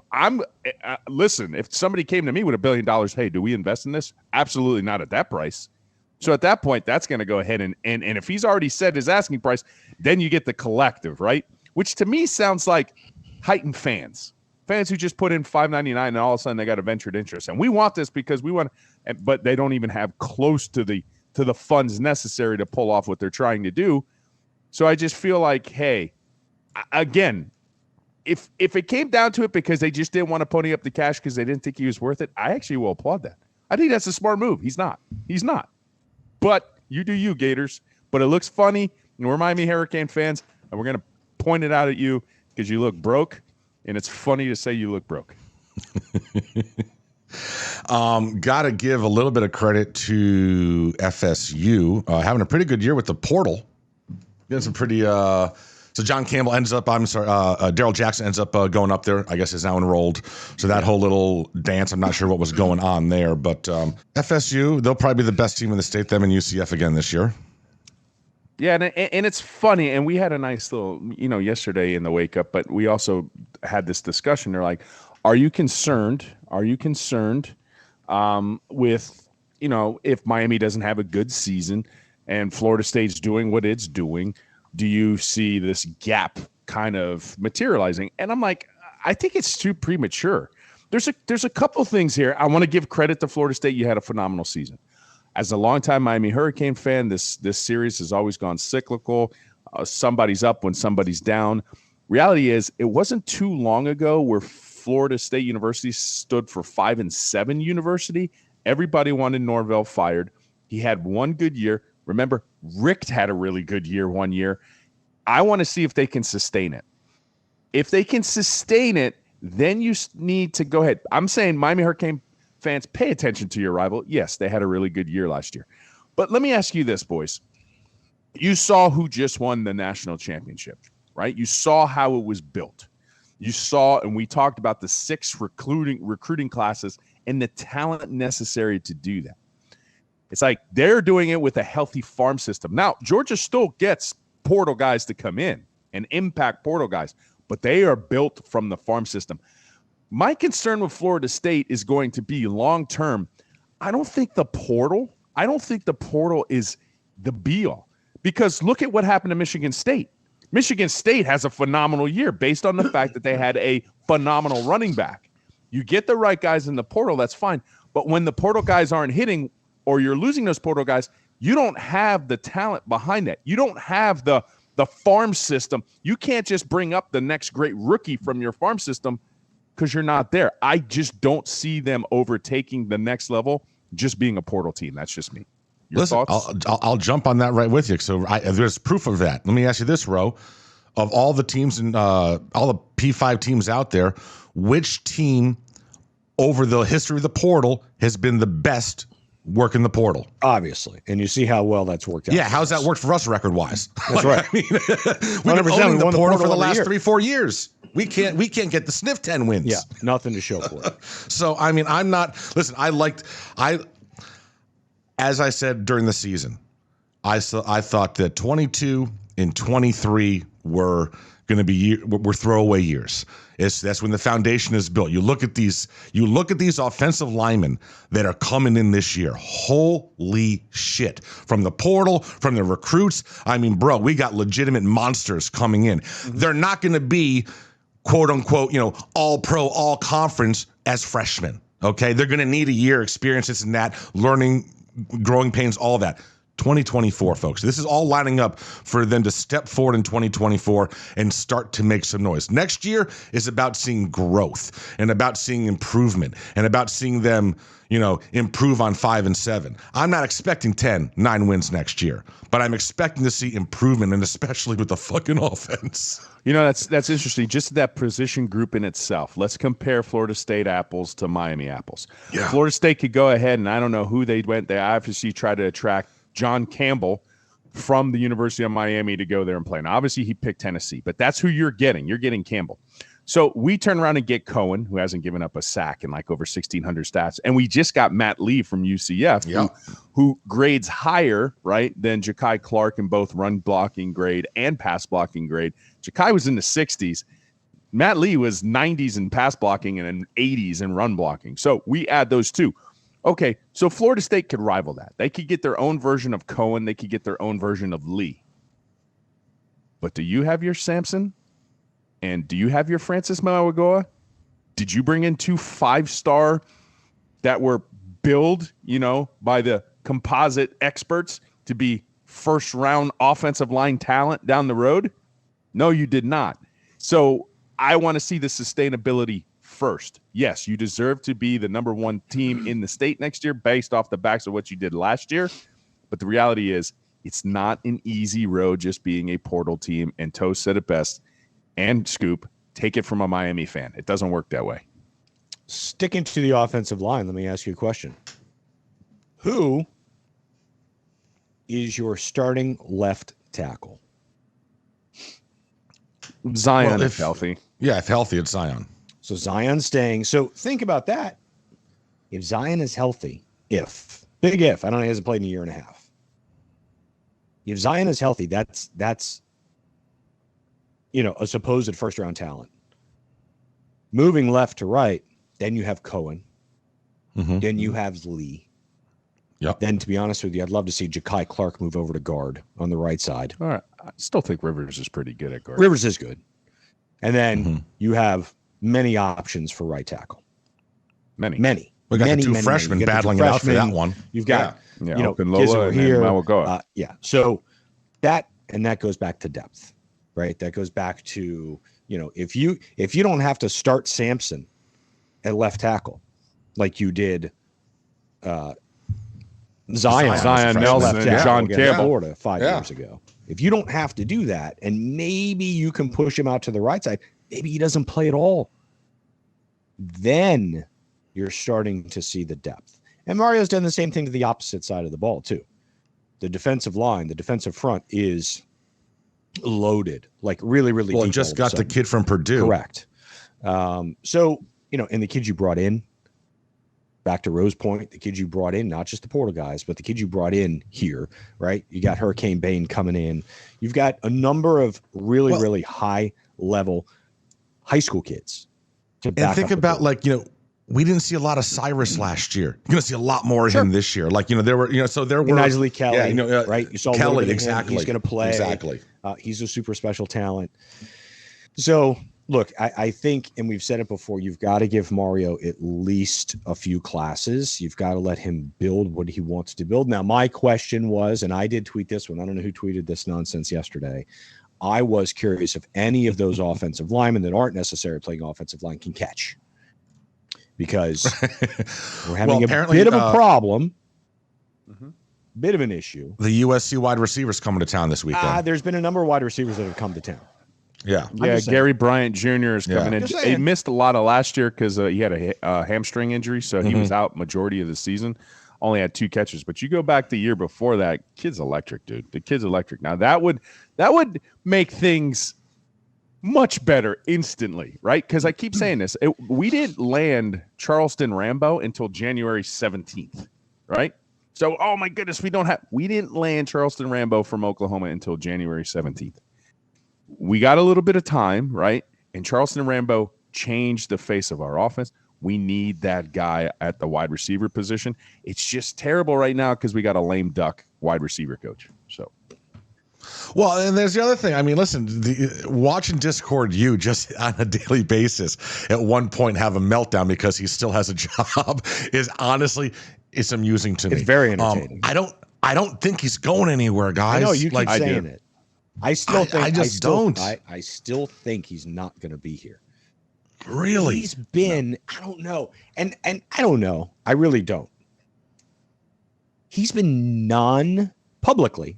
somebody came to me with $1 billion, hey, do we invest in this? Absolutely not at that price. So at that point, that's going to go ahead and if he's already set his asking price, then you get the collective, right? Which to me sounds like heightened fans who just put in $5.99 and all of a sudden they got a ventured interest. And we want this because we want, but they don't even have close to the funds necessary to pull off what they're trying to do. So I just feel like, hey, again, if it came down to it because they just didn't want to pony up the cash because they didn't think he was worth it, I actually will applaud that. I think that's a smart move. He's not. But you do you, Gators. But it looks funny. And we're Miami Hurricane fans, and we're going to point it out at you because you look broke, and it's funny to say you look broke. Got to give a little bit of credit to FSU having a pretty good year with the portal. Getting some pretty. So John Campbell ends up. Daryl Jackson ends up going up there. I guess is now enrolled. So that whole little dance, I'm not sure what was going on there, but FSU, they'll probably be the best team in the state. Them and UCF again this year. Yeah, and it's funny, and we had a nice little, yesterday in the wake up, but we also had this discussion. They're like, are you concerned? With, if Miami doesn't have a good season and Florida State's doing what it's doing, do you see this gap kind of materializing? And I'm like, I think it's too premature. There's a couple things here. I want to give credit to Florida State. You had a phenomenal season. As a longtime Miami Hurricane fan, this series has always gone cyclical. Somebody's up when somebody's down. Reality is, it wasn't too long ago where Florida State University stood for 5-7 university. Everybody wanted Norvell fired. He had one good year. Remember, Richt had a really good year one year. I want to see if they can sustain it. If they can sustain it, then you need to go ahead. I'm saying Miami Hurricane fans, pay attention to your rival. Yes, they had a really good year last year. But let me ask you this, boys. You saw who just won the national championship, right? You saw how it was built. You saw, and we talked about the 6 recruiting classes and the talent necessary to do that. It's like they're doing it with a healthy farm system. Now, Georgia still gets portal guys to come in and impact portal guys, but they are built from the farm system. My concern with Florida State is going to be long-term. I don't think the portal is the be-all, because look at what happened to Michigan State. Michigan State has a phenomenal year based on the fact that they had a phenomenal running back. You get the right guys in the portal, that's fine. But when the portal guys aren't hitting, or you're losing those portal guys, you don't have the talent behind that. You don't have the farm system. You can't just bring up the next great rookie from your farm system because you're not there. I just don't see them overtaking the next level just being a portal team. That's just me. Your Listen, thoughts? I'll jump on that right with you. So there's proof of that. Let me ask you this, Ro. Of all the teams and all the P5 teams out there, which team over the history of the portal has been the best working the portal? Obviously. And you see how well that's worked out. Yeah, how's that worked for us record-wise? That's right. I mean, we've been owning the portal for the last 3-4 years. We can't get the sniff 10 wins. Yeah, nothing to show for it. So, I mean, as I said during the season, I thought that 22 and 23 were going to be throwaway years. That's when the foundation is built. You look at these offensive linemen that are coming in this year. Holy shit. From the portal, from the recruits. I mean, bro, we got legitimate monsters coming in. Mm-hmm. They're not going to be quote unquote, all pro, all conference as freshmen. Okay. They're going to need a year experience, this and that, learning, growing pains, all that. 2024, folks. This is all lining up for them to step forward in 2024 and start to make some noise. Next year is about seeing growth and about seeing improvement and about seeing them, improve on 5 and 7. I'm not expecting 9 wins next year, but I'm expecting to see improvement, and especially with the fucking offense. That's interesting. Just that position group in itself. Let's compare Florida State apples to Miami apples. Yeah. Florida State could go ahead, and I don't know who they went. They obviously tried to attract John Campbell from the University of Miami to go there and play. Now, obviously, he picked Tennessee, but that's who you're getting. You're getting Campbell. So we turn around and get Cohen, who hasn't given up a sack in like over 1,600 stats. And we just got Matt Lee from UCF, who grades higher, right, than Ja'Kai Clark in both run blocking grade and pass blocking grade. Ja'Kai was in the 60s. Matt Lee was 90s in pass blocking and in 80s in run blocking. So we add those two. Okay, so Florida State could rival that. They could get their own version of Cohen. They could get their own version of Lee. But do you have your Sampson? And do you have your Francis Mauigoa? Did you bring in 2 5-star that were billed, by the composite experts to be first-round offensive line talent down the road? No, you did not. So I want to see the sustainability first. Yes, you deserve to be the number 1 team in the state next year based off the backs of what you did last year. But the reality is It's not an easy road just being a portal team. And Toe said it best. And Scoop, take it from a Miami fan. It doesn't work that way. Sticking to the offensive line, let me ask you a question. Who is your starting left tackle? Zion, if healthy. Yeah, if healthy, it's Zion. So Zion's staying. So think about that. If Zion is healthy, big if, I don't know, he hasn't played in a year and a half. If Zion is healthy, that's a supposed first-round talent. Moving left to right, then you have Cohen. Then you have Lee. Yep. Then, to be honest with you, I'd love to see Ja'Kai Clark move over to guard on the right side. All right. I still think Rivers is pretty good at guard. Rivers is good. And then you have many options for right tackle. Many. We got the two freshmen battling it out for that one. You've got, Lola and here. Mawagoa. So that goes back to depth, right? That goes back to, if you don't have to start Sampson at left tackle like you did Zion Nelson, and John Campbell, Florida 5 years ago. If you don't have to do that, and maybe you can push him out to the right side, maybe he doesn't play at all, then you're starting to see the depth. And Mario's done the same thing to the opposite side of the ball too. The defensive line, the defensive front is loaded, like really, really. Well, deep just got the kid from Purdue. Correct. So, and the kids you brought in, back to Rose Point, the kids you brought in, not just the portal guys, but the kids you brought in here, right? You got Hurricane Bane coming in. You've got a number of really high level high school kids. And think about we didn't see a lot of Cyrus last year. You're going to see a lot more of him this year. There were Nisley Kelly, right? You saw Kelly, exactly. He's going to play. Exactly. He's a super special talent. So, look, I think, and we've said it before, you've got to give Mario at least a few classes. You've got to let him build what he wants to build. Now, my question was, and I did tweet this one. I don't know who tweeted this nonsense yesterday. I was curious if any of those offensive linemen that aren't necessarily playing offensive line can catch. Because we're having a bit of a problem, bit of an issue. The USC wide receivers coming to town this weekend. There's been a number of wide receivers that have come to town. Yeah. Gary Bryant Jr. is coming in. He missed a lot of last year because he had a hamstring injury, so he was out majority of the season. Only had 2 catches. But you go back the year before that, kid's electric, dude. The kid's electric. Now that would make things much better instantly, right? Because I keep saying this. We didn't land Charleston Rambo until January 17th, right? So, oh my goodness, we didn't land Charleston Rambo from Oklahoma until January 17th. We got a little bit of time, right? And Charleston Rambo changed the face of our offense. We need that guy at the wide receiver position. It's just terrible right now because we got a lame duck wide receiver coach. So. Well, and there's the other thing. I mean, listen, watching Discord you just on a daily basis at one point have a meltdown because he still has a job is honestly, it's amusing to me. It's very entertaining. I don't think he's going anywhere, guys. I know you keep saying it. I still think he's not going to be here. Really? He's been, I don't know. And I don't know. I really don't. He's been publicly,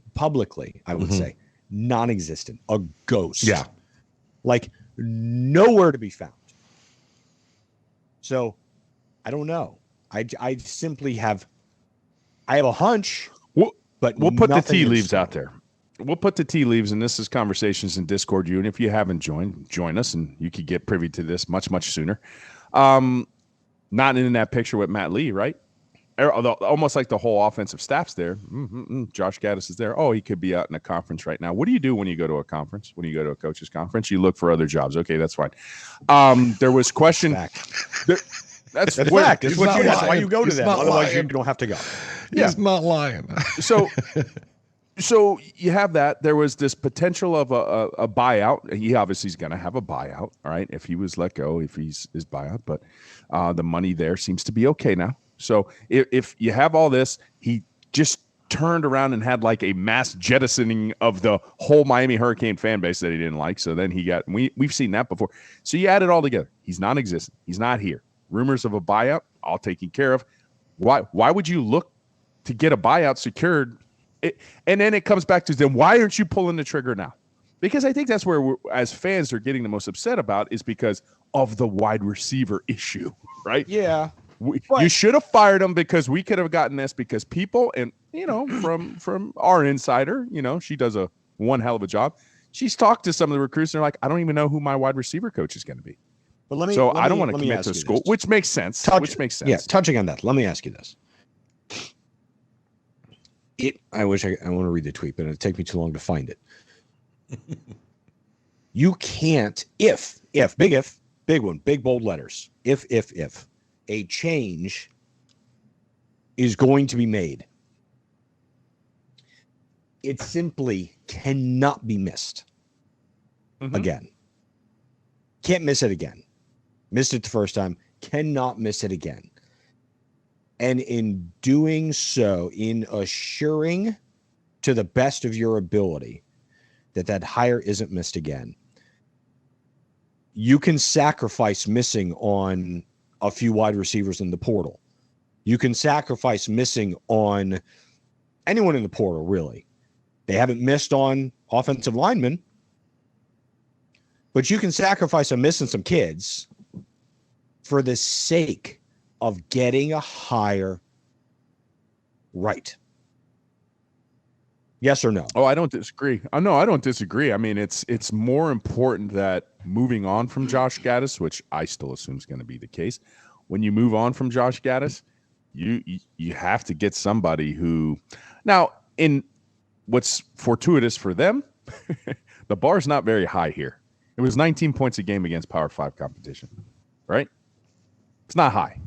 I would say, non-existent, a ghost. Yeah. Like nowhere to be found. So I don't know. I simply have a hunch, but we'll put the tea leaves out there. We'll put the tea leaves, and this is Conversations in Discord. And if you haven't join us, and you could get privy to this much, much sooner. Not in that picture with Matt Lee, right? Almost like the whole offensive staff's there. Josh Gaddis is there. Oh, he could be out in a conference right now. What do you do when you go to a conference? When you go to a coach's conference, you look for other jobs. Okay, that's fine. There was question. That's fact. That's why you go to them. Otherwise, you don't have to go. He's not lying. So you have that. There was this potential of a buyout. He obviously is going to have a buyout, all right, if he was let go, if he's his buyout. But the money there seems to be okay now. So if you have all this, he just turned around and had like a mass jettisoning of the whole Miami Hurricane fan base that he didn't like. So then we've seen that before. So you add it all together. He's non-existent. He's not here. Rumors of a buyout, all taken care of. Why would you look to get a buyout secured And then it comes back to, then why aren't you pulling the trigger now? Because I think that's where we're, as fans, are getting the most upset about, is because of the wide receiver issue, right? Yeah. You should have fired him, because we could have gotten this, because people, and from our insider, she does one hell of a job. She's talked to some of the recruits, and they're like, I don't even know who my wide receiver coach is going to be. But I don't want to commit to school, which makes sense. Yeah, touching on that, let me ask you this. I want to read the tweet, but it'll take me too long to find it. You can't, if, big one, big bold letters, if a change is going to be made, it simply cannot be missed again. Can't miss it again. Missed it the first time, cannot miss it again. And in doing so, in assuring to the best of your ability that hire isn't missed again, you can sacrifice missing on a few wide receivers in the portal. You can sacrifice missing on anyone in the portal, really. They haven't missed on offensive linemen, but you can sacrifice on missing some kids for the sake of getting a hire right. Yes or no? Oh, I don't disagree. No, I don't disagree. I mean, it's more important that moving on from Josh Gaddis, which I still assume is going to be the case, when you move on from Josh Gaddis, you have to get somebody who, now, in what's fortuitous for them, the bar's not very high here. It was 19 points a game against Power 5 competition, right? It's not high,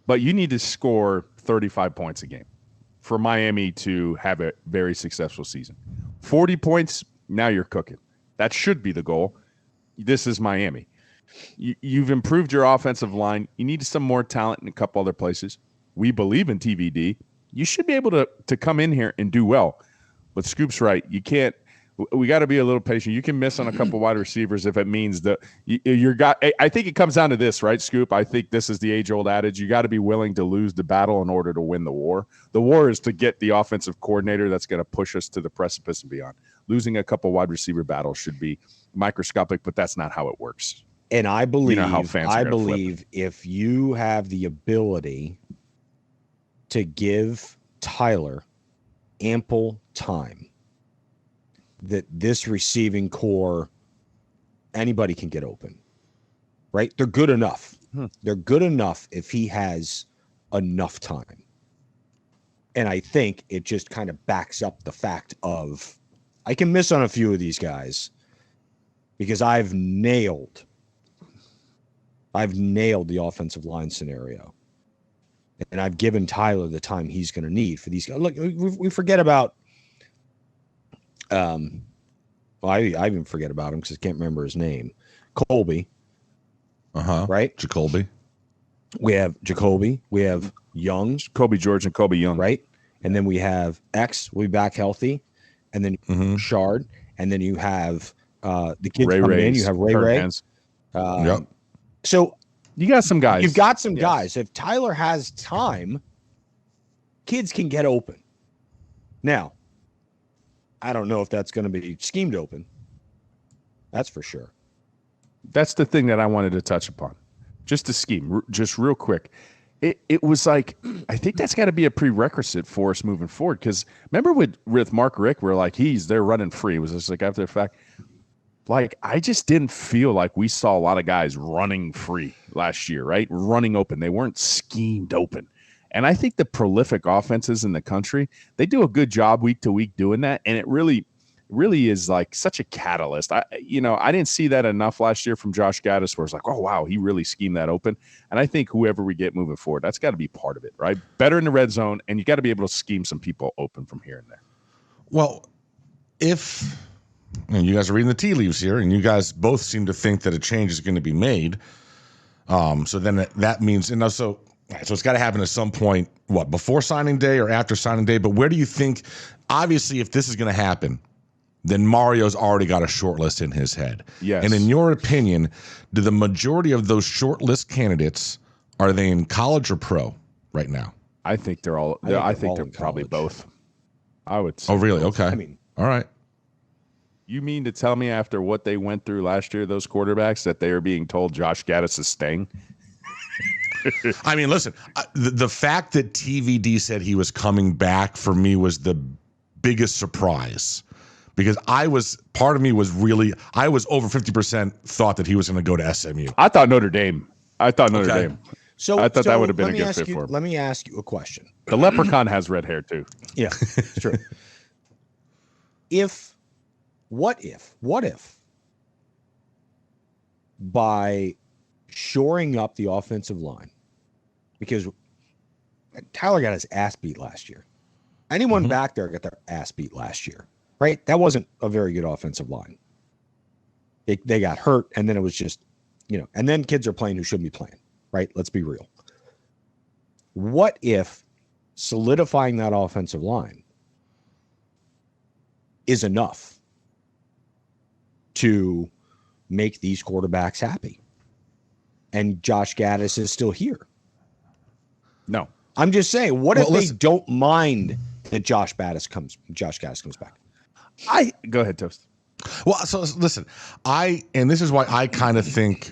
but you need to score 35 points a game for Miami to have a very successful season. 40 points, now you're cooking. That should be the goal. This is Miami. You've improved your offensive line. You need some more talent in a couple other places. We believe in TVD. You should be able to come in here and do well. But Scoop's right. You can't. We got to be a little patient. You can miss on a couple wide receivers if it means that you're got. I think it comes down to this, right, Scoop? I think this is the age-old adage. You got to be willing to lose the battle in order to win the war. The war is to get the offensive coordinator that's going to push us to the precipice and beyond. Losing a couple wide receiver battles should be microscopic, but that's not how it works. And I believe, how fans are flip. If you have the ability to give Tyler ample time, that this receiving core, anybody can get open, right? They're good enough. They're good enough if he has enough time. And I think it just kind of backs up the fact of, I can miss on a few of these guys because I've nailed the offensive line scenario. And I've given Tyler the time he's going to need for these guys. Look, we forget about, I even forget about him because I can't remember his name. Colby. Right? Jacoby. We have Jacoby. We have Young. Kobe George and Kobe Young. Right? And then we have X, will be back healthy. And then Shard. And then you have the kids coming in. You have Ray. Yep. So you got some guys. You've got some guys. If Tyler has time, kids can get open. Now, I don't know if that's going to be schemed open. That's for sure. That's the thing that I wanted to touch upon. Just the scheme, just real quick. It was like, I think that's got to be a prerequisite for us moving forward. Because remember with Mark Rick, we're like, they're running free. It was just like after the fact. Like, I just didn't feel like we saw a lot of guys running free last year, right? Running open. They weren't schemed open. And I think the prolific offenses in the country, they do a good job week to week doing that. And it really is like such a catalyst. I didn't see that enough last year from Josh Gaddis, where it's like, oh, wow, he really schemed that open. And I think whoever we get moving forward, that's got to be part of it, right? Better in the red zone, and you got to be able to scheme some people open from here and there. Well, and you guys are reading the tea leaves here, and you guys both seem to think that a change is going to be made. So then that means, so it's got to happen at some point, before signing day or after signing day? But where do you think, obviously, if this is going to happen, then Mario's already got a short list in his head. Yes. And in your opinion, do the majority of those short list candidates, are they in college or pro right now? I think they're all. I think they're probably both. I would say. Oh, really? Okay. I mean, all right. You mean to tell me after what they went through last year, those quarterbacks, that they are being told Josh Gaddis is staying? I mean, listen, the fact that TVD said he was coming back for me was the biggest surprise, because part of me was I was over 50% thought that he was going to go to SMU. I thought Notre Dame. Dame. So I thought that would have been a good fit for him. Let me ask you a question. The leprechaun has red hair too. Yeah, it's true. What if by shoring up the offensive line, because Tyler got his ass beat last year. Anyone back there got their ass beat last year, right? That wasn't a very good offensive line. They got hurt, and then it was just, and then kids are playing who shouldn't be playing, right? Let's be real. What if solidifying that offensive line is enough to make these quarterbacks happy, and Josh Gaddis is still here? No, I'm just saying. What if they don't mind that Josh Gaddis comes back? Go ahead, Toast. Well, so listen, and this is why I kind of think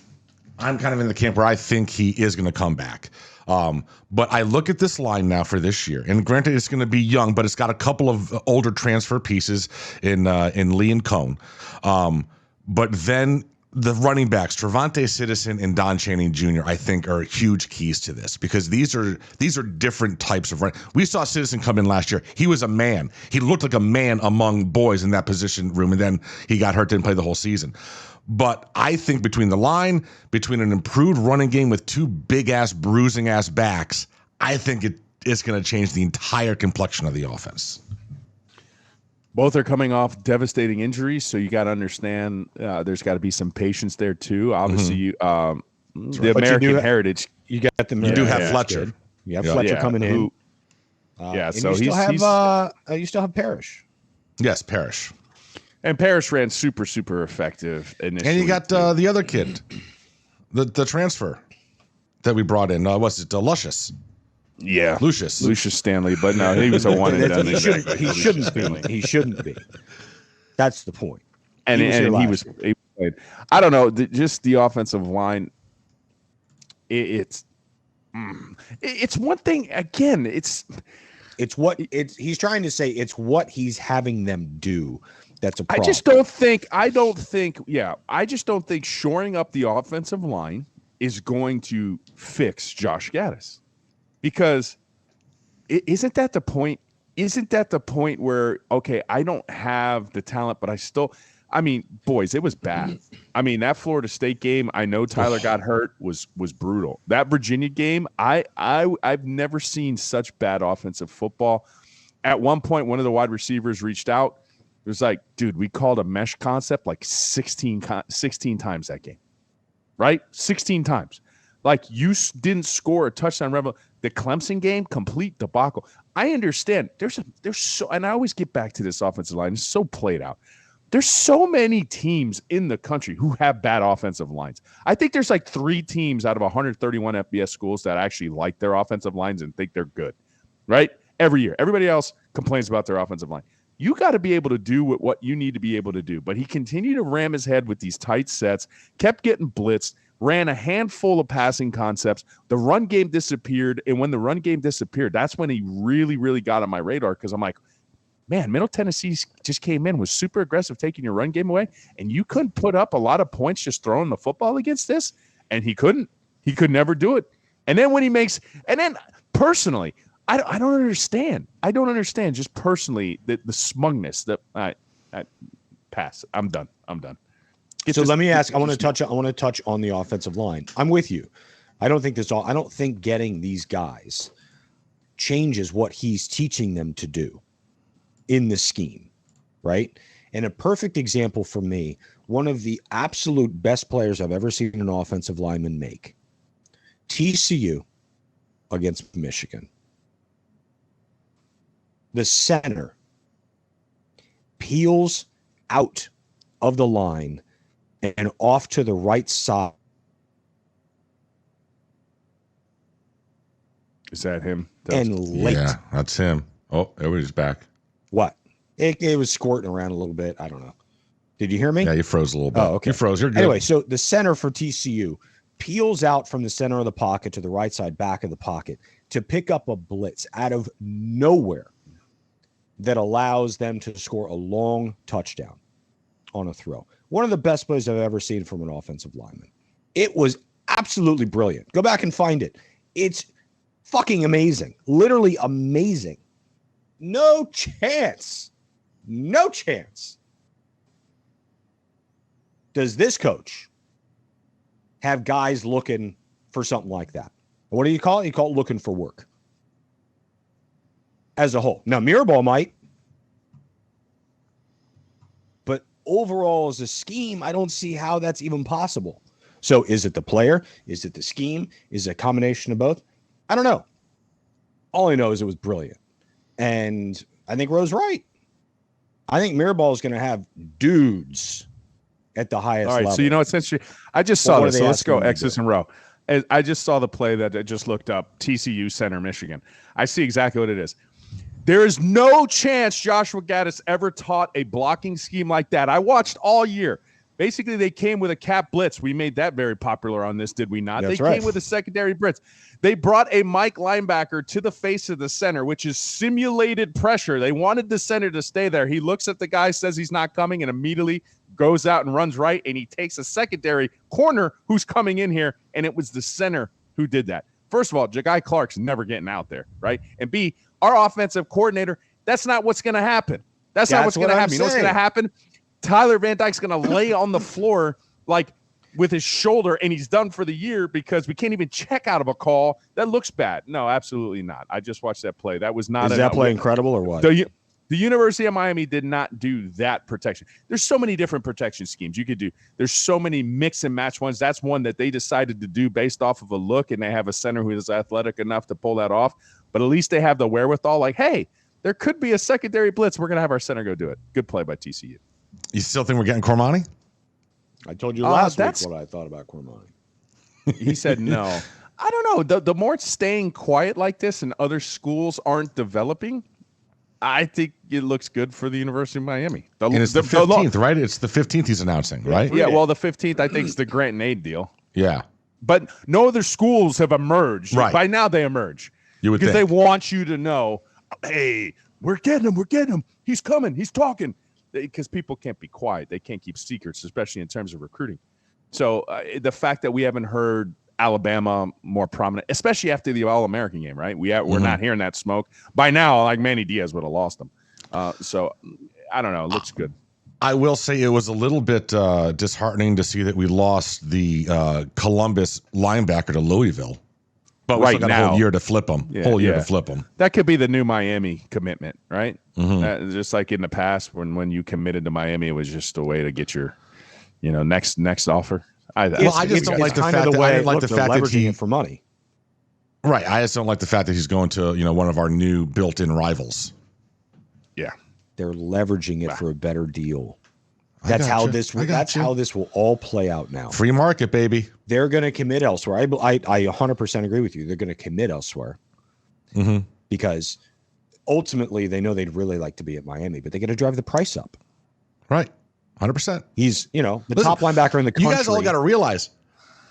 I'm kind of in the camp where I think he is going to come back. But I look at this line now for this year, and granted, it's going to be young, but it's got a couple of older transfer pieces in Lee and Cone. But then the running backs, Trevante Citizen and Don Channing Jr., I think are huge keys to this, because these are different types of run. We saw Citizen come in last year. He was a man. He looked like a man among boys in that position room, and then he got hurt, didn't play the whole season. But I think between an improved running game with two big-ass, bruising-ass backs, I think it's going to change the entire complexion of the offense. Both are coming off devastating injuries, so you got to understand there's got to be some patience there too. Obviously, the American heritage. You got the. You do have Fletcher. You have Fletcher coming in. So you still have Parrish. Yes, Parrish. And Parrish ran super, super effective initially. And you got the other kid, the transfer that we brought in. Was it Luscious? Yeah, Lucius Stanley, but no, he was a one and done. He shouldn't be. That's the point. And he played. I don't know. Just the offensive line. It's one thing. Again, he's trying to say. It's what he's having them do. That's a problem. I just don't think shoring up the offensive line is going to fix Josh Gaddis. Because isn't that the point? Isn't that the point where, okay, I don't have the talent, but boys, it was bad. That Florida State game, I know Tyler got hurt, was brutal. That Virginia game, I've never seen such bad offensive football. At one point, one of the wide receivers reached out. It was like, dude, we called a mesh concept like 16 times that game, right? 16 times. Like, you didn't score a touchdown. The Clemson game, complete debacle. I understand. There's so, and I always get back to this offensive line. It's so played out. There's so many teams in the country who have bad offensive lines. I think there's like 3 teams out of 131 FBS schools that actually like their offensive lines and think they're good, right? Every year. Everybody else complains about their offensive line. You got to be able to do what you need to be able to do. But he continued to ram his head with these tight sets, kept getting blitzed, ran a handful of passing concepts. The run game disappeared. And when the run game disappeared, that's when he really, really got on my radar, because I'm like, man, Middle Tennessee just came in, was super aggressive, taking your run game away, and you couldn't put up a lot of points just throwing the football against this. And he couldn't. He could never do it. And then personally, I don't understand. I don't understand just personally the smugness that I pass. I'm done. Let me ask. I want to touch on the offensive line. I'm with you. I don't think getting these guys changes what he's teaching them to do in the scheme, right? And a perfect example for me, one of the absolute best players I've ever seen an offensive lineman make. TCU against Michigan. The center peels out of the line and off to the right side. Is that him? And late. Yeah, that's him. Oh, everybody's back. What? It was squirting around a little bit. I don't know. Did you hear me? Yeah, you froze a little bit. Oh, okay. You froze. You're good. Anyway, so the center for TCU peels out from the center of the pocket to the right side, back of the pocket, to pick up a blitz out of nowhere that allows them to score a long touchdown on a throw. One of the best plays I've ever seen from an offensive lineman. It was absolutely brilliant. Go back and find it. It's fucking amazing. Literally amazing. No chance. No chance. Does this coach have guys looking for something like that? What do you call it? You call it looking for work as a whole. Now, Mirabal might. But overall, as a scheme, I don't see how that's even possible. So is it the player? Is it the scheme? Is it a combination of both? I don't know. All I know is it was brilliant. And I think Ro's right. I think Mirabal is going to have dudes at the highest level. All right, so you know, essentially, I just saw this. So let's go X's and row. I just saw the play that I just looked up, TCU Center, Michigan. I see exactly what it is. There is no chance Joshua Gaddis ever taught a blocking scheme like that. I watched all year. Basically, they came with a cap blitz. We made that very popular on this, did we not? That's they right. came with a secondary blitz. They brought a Mike linebacker to the face of the center, which is simulated pressure. They wanted the center to stay there. He looks at the guy, says he's not coming, and immediately goes out and runs right, and he takes a secondary corner who's coming in here, and it was the center who did that. First of all, Ja'Guy Clark's never getting out there, right? And B, our offensive coordinator, that's not what's going to happen. That's not what's going to happen. You know what's going to happen? Tyler Van Dyke's going to lay on the floor like with his shoulder, and he's done for the year because we can't even check out of a call. That looks bad. No, absolutely not. I just watched that play. That was not. Is that play incredible or what? The University of Miami did not do that protection. There's so many different protection schemes you could do. There's so many mix and match ones. That's one that they decided to do based off of a look, and they have a center who is athletic enough to pull that off. But at least they have the wherewithal. Like, hey, there could be a secondary blitz. We're going to have our center go do it. Good play by TCU. You still think we're getting Cormani? I told you last week what I thought about Cormani. He said no. I don't know. The more it's staying quiet like this and other schools aren't developing, I think it looks good for the University of Miami. And it's the 15th, right? It's the 15th he's announcing, right? Yeah, well, the 15th, I think, is the grant and aid deal. Yeah. But no other schools have emerged. Right. By now they emerge. You would because think. they want you to know, hey, we're getting him. He's coming. He's talking. Because people can't be quiet. They can't keep secrets, especially in terms of recruiting. So the fact that we haven't heard Alabama more prominent, especially after the All-American game, right? We're not hearing that smoke. By now, like Manny Diaz would have lost them. So I don't know. It looks good. I will say it was a little bit disheartening to see that we lost the Columbus linebacker to Louisville. But we still got a whole year to flip them. To flip them. That could be the new Miami commitment, right? Just like in the past when you committed to Miami, it was just a way to get your, next offer. I just don't like the fact that I didn't like the fact that he for money. Right. I just don't like the fact that he's going to, one of our new built-in rivals. Yeah. They're leveraging it for a better deal. That's how this will all play out now. Free market, baby. They're going to commit elsewhere. I 100% agree with you. They're going to commit elsewhere because ultimately they know they'd really like to be at Miami, but they got to drive the price up. Right. 100%. He's, top linebacker in the country. You guys all got to realize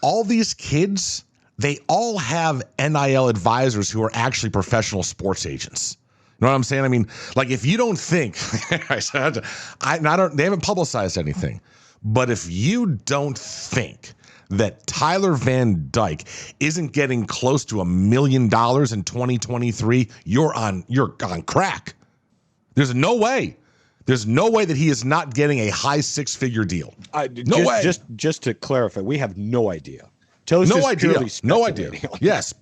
all these kids, they all have NIL advisors who are actually professional sports agents. You know what I'm saying? I mean, like if you don't think, they haven't publicized anything, but if you don't think that Tyler Van Dyke isn't getting close to $1 million in 2023, you're on crack. There's no way. There's no way that he is not getting a high six-figure deal. No way. Just to clarify, we have no idea. No idea. Yes.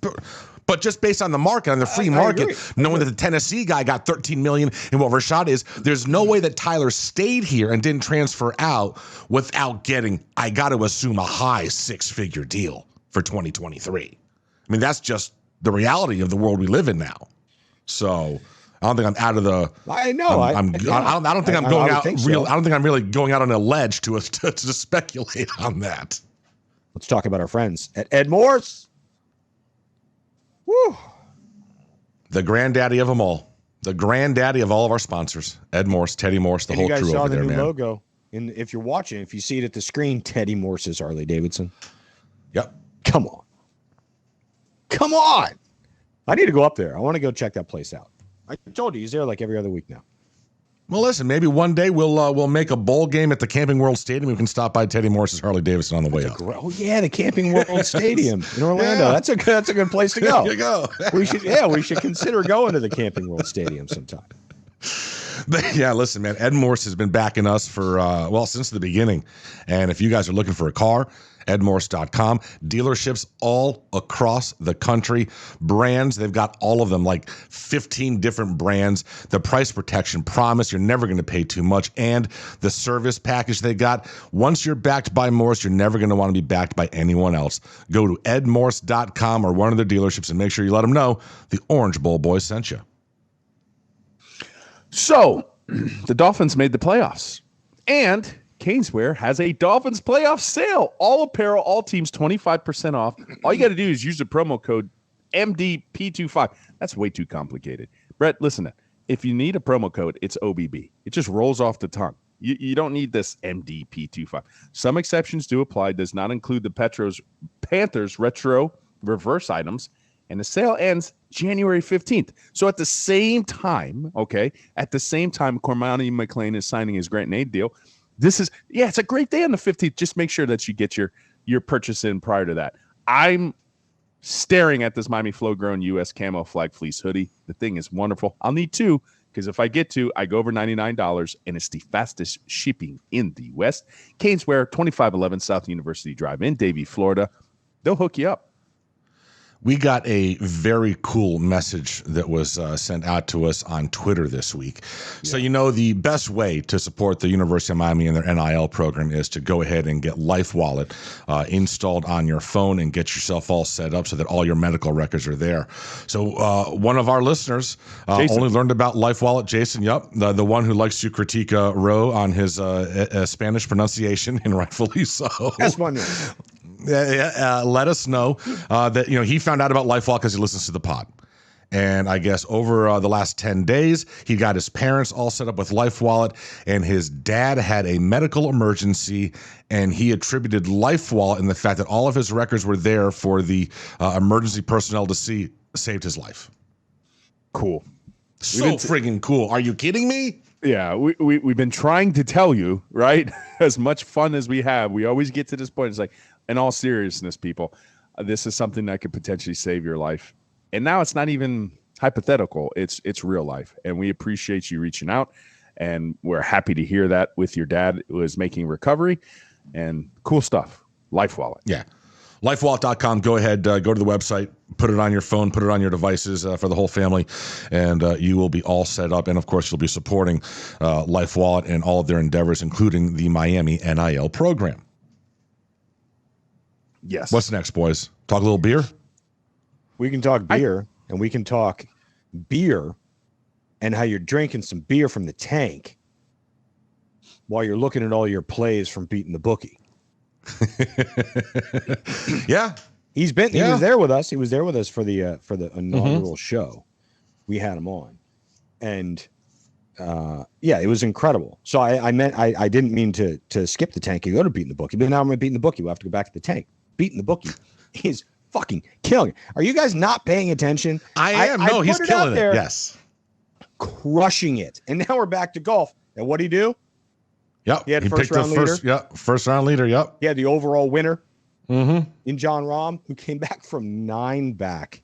But just based on the market, on the free market, knowing that the Tennessee guy got $13 million and what Rashad is, there's no way that Tyler stayed here and didn't transfer out without getting, I got to assume, a high six-figure deal for 2023. I mean, that's just the reality of the world we live in now. So I don't think I'm out of the. I know. I don't think I'm going out. I don't think I'm really going out on a ledge to speculate on that. Let's talk about our friends at Ed Moore's. Woo. The granddaddy of them all. The granddaddy of all of our sponsors, Ed Morse, Teddy Morse, the whole crew over there, man. You guys saw the new logo. And if you're watching, if you see it at the screen, Teddy Morse's Harley Davidson. Yep. Come on. Come on. I need to go up there. I want to go check that place out. I told you, he's there like every other week now. Well, listen, maybe one day we'll make a bowl game at the Camping World Stadium. We can stop by Teddy Morse's Harley Davidson on the way up. Oh yeah, the Camping World Stadium in Orlando. Yeah. That's a good place to go. There you go. we should consider going to the Camping World Stadium sometime. But yeah, listen, man, Ed Morse has been backing us for since the beginning. And if you guys are looking for a car, edmorse.com. Dealerships all across the country. Brands, they've got all of them, like 15 different brands. The price protection promise, you're never going to pay too much. And the service package they got, once you're backed by Morse, you're never going to want to be backed by anyone else. Go to edmorse.com or one of their dealerships and make sure you let them know the Orange Bowl boys sent you. So, the Dolphins made the playoffs. And Caneswear has a Dolphins playoff sale. All apparel, all teams, 25% off. All you got to do is use the promo code MDP25. That's way too complicated. Brett, listen, if you need a promo code, it's OBB. It just rolls off the tongue. You don't need this MDP25. Some exceptions do apply. Does not include the Panthers retro reverse items. And the sale ends January 15th. So at the same time, Cormani McLean is signing his grant and aid deal. It's a great day on the 15th. Just make sure that you get your purchase in prior to that. I'm staring at this Miami Flow Grown U.S. Camo Flag Fleece hoodie. The thing is wonderful. I'll need two because if I get two, I go over $99, and it's the fastest shipping in the West. Caneswear, 2511 South University Drive in Davie, Florida. They'll hook you up. We got a very cool message that was sent out to us on Twitter this week. Yeah. So, the best way to support the University of Miami and their NIL program is to go ahead and get Life Wallet installed on your phone and get yourself all set up so that all your medical records are there. So one of our listeners only learned about Life Wallet, Jason, the one who likes to critique Roe on his Spanish pronunciation, and rightfully so. That's my name. Let us know that he found out about LifeWallet because he listens to the pod. And I guess over the last 10 days, he got his parents all set up with LifeWallet, and his dad had a medical emergency, and he attributed LifeWallet and the fact that all of his records were there for the emergency personnel to see saved his life. Cool. So friggin' cool. Are you kidding me? Yeah, we've been trying to tell you, right? As much fun as we have, we always get to this point. It's like, in all seriousness, people, this is something that could potentially save your life. And now it's not even hypothetical. It's real life. And we appreciate you reaching out. And we're happy to hear that with your dad who is making recovery. And cool stuff. Life Wallet. Yeah. LifeWallet.com. Go ahead, go to the website, put it on your phone, put it on your devices for the whole family, and you will be all set up. And, of course, you'll be supporting LifeWallet and all of their endeavors, including the Miami NIL program. Yes. What's next, boys? Talk a little beer? We can talk beer, and we can talk beer and how you're drinking some beer from the tank while you're looking at all your plays from beating the bookie. Yeah. He was there with us. He was there with us for the inaugural show. We had him on. And it was incredible. So I didn't mean to skip the tank and go to beating the bookie, but now I'm beating the bookie. We'll have to go back to the tank. Beating the bookie is fucking killing it. Are you guys not paying attention? I am. No, he's killing it. Yes. Crushing it. And now we're back to golf. And what did he do? Yep. He had first round leader. First round leader. Yep. He had the overall winner in John Rahm, who came back from 9 back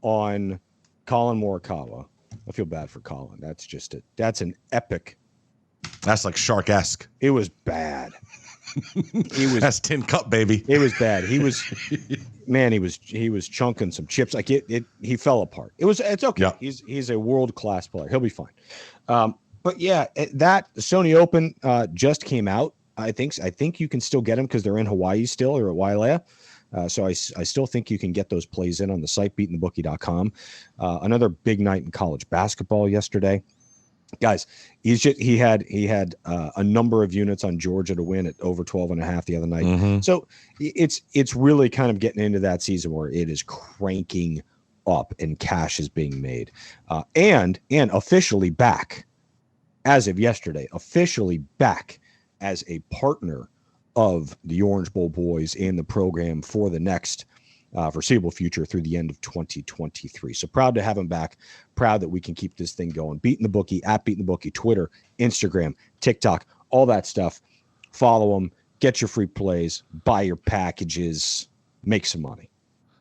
on Colin Morikawa. I feel bad for Colin. That's an epic. That's like Shark-esque. It was bad. That's Tin Cup, baby. It was bad. He was chunking some chips. Like he fell apart. It's okay. Yep. He's a world-class player. He'll be fine. But yeah, that Sony Open just came out. I think you can still get them because they're in Hawaii still, or at Wailea. So I still think you can get those plays in on the site, beatingthebookie.com. Another big night in college basketball yesterday. Guys, he had a number of units on Georgia to win at over 12.5 the other night. Mm-hmm. So it's really kind of getting into that season where it is cranking up and cash is being made. And officially back, as of yesterday, officially back as a partner of the Orange Bowl boys in the program for the next foreseeable future through the end of 2023. So proud to have him back. Proud that we can keep this thing going. Beating the Bookie, at Beating the Bookie, Twitter, Instagram, TikTok, all that stuff. Follow them, get your free plays, buy your packages, make some money.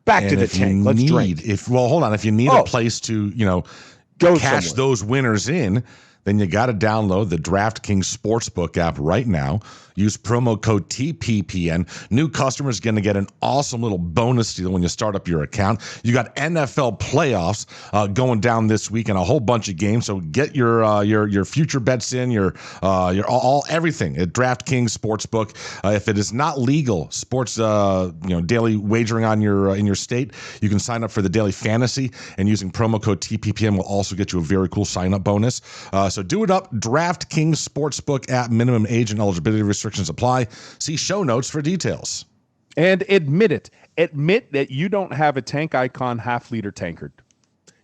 Back to the tank. Let's drink. Hold on. If you need a place to, Go cash somewhere. those winners in, then you got to download the DraftKings Sportsbook app right now. Use promo code TPPN. New customers going to get an awesome little bonus deal when you start up your account. You got NFL playoffs going down this week and a whole bunch of games. So get your future bets in, your everything at DraftKings Sportsbook. If it is not legal sports, daily wagering on in your state, you can sign up for the daily fantasy, and using promo code TPPN will also get you a very cool sign up bonus. So do it up. DraftKings Sportsbook app. Minimum age and eligibility restrictions apply. See show notes for details. And admit it. Admit that you don't have a Tank Icon half-liter tankard.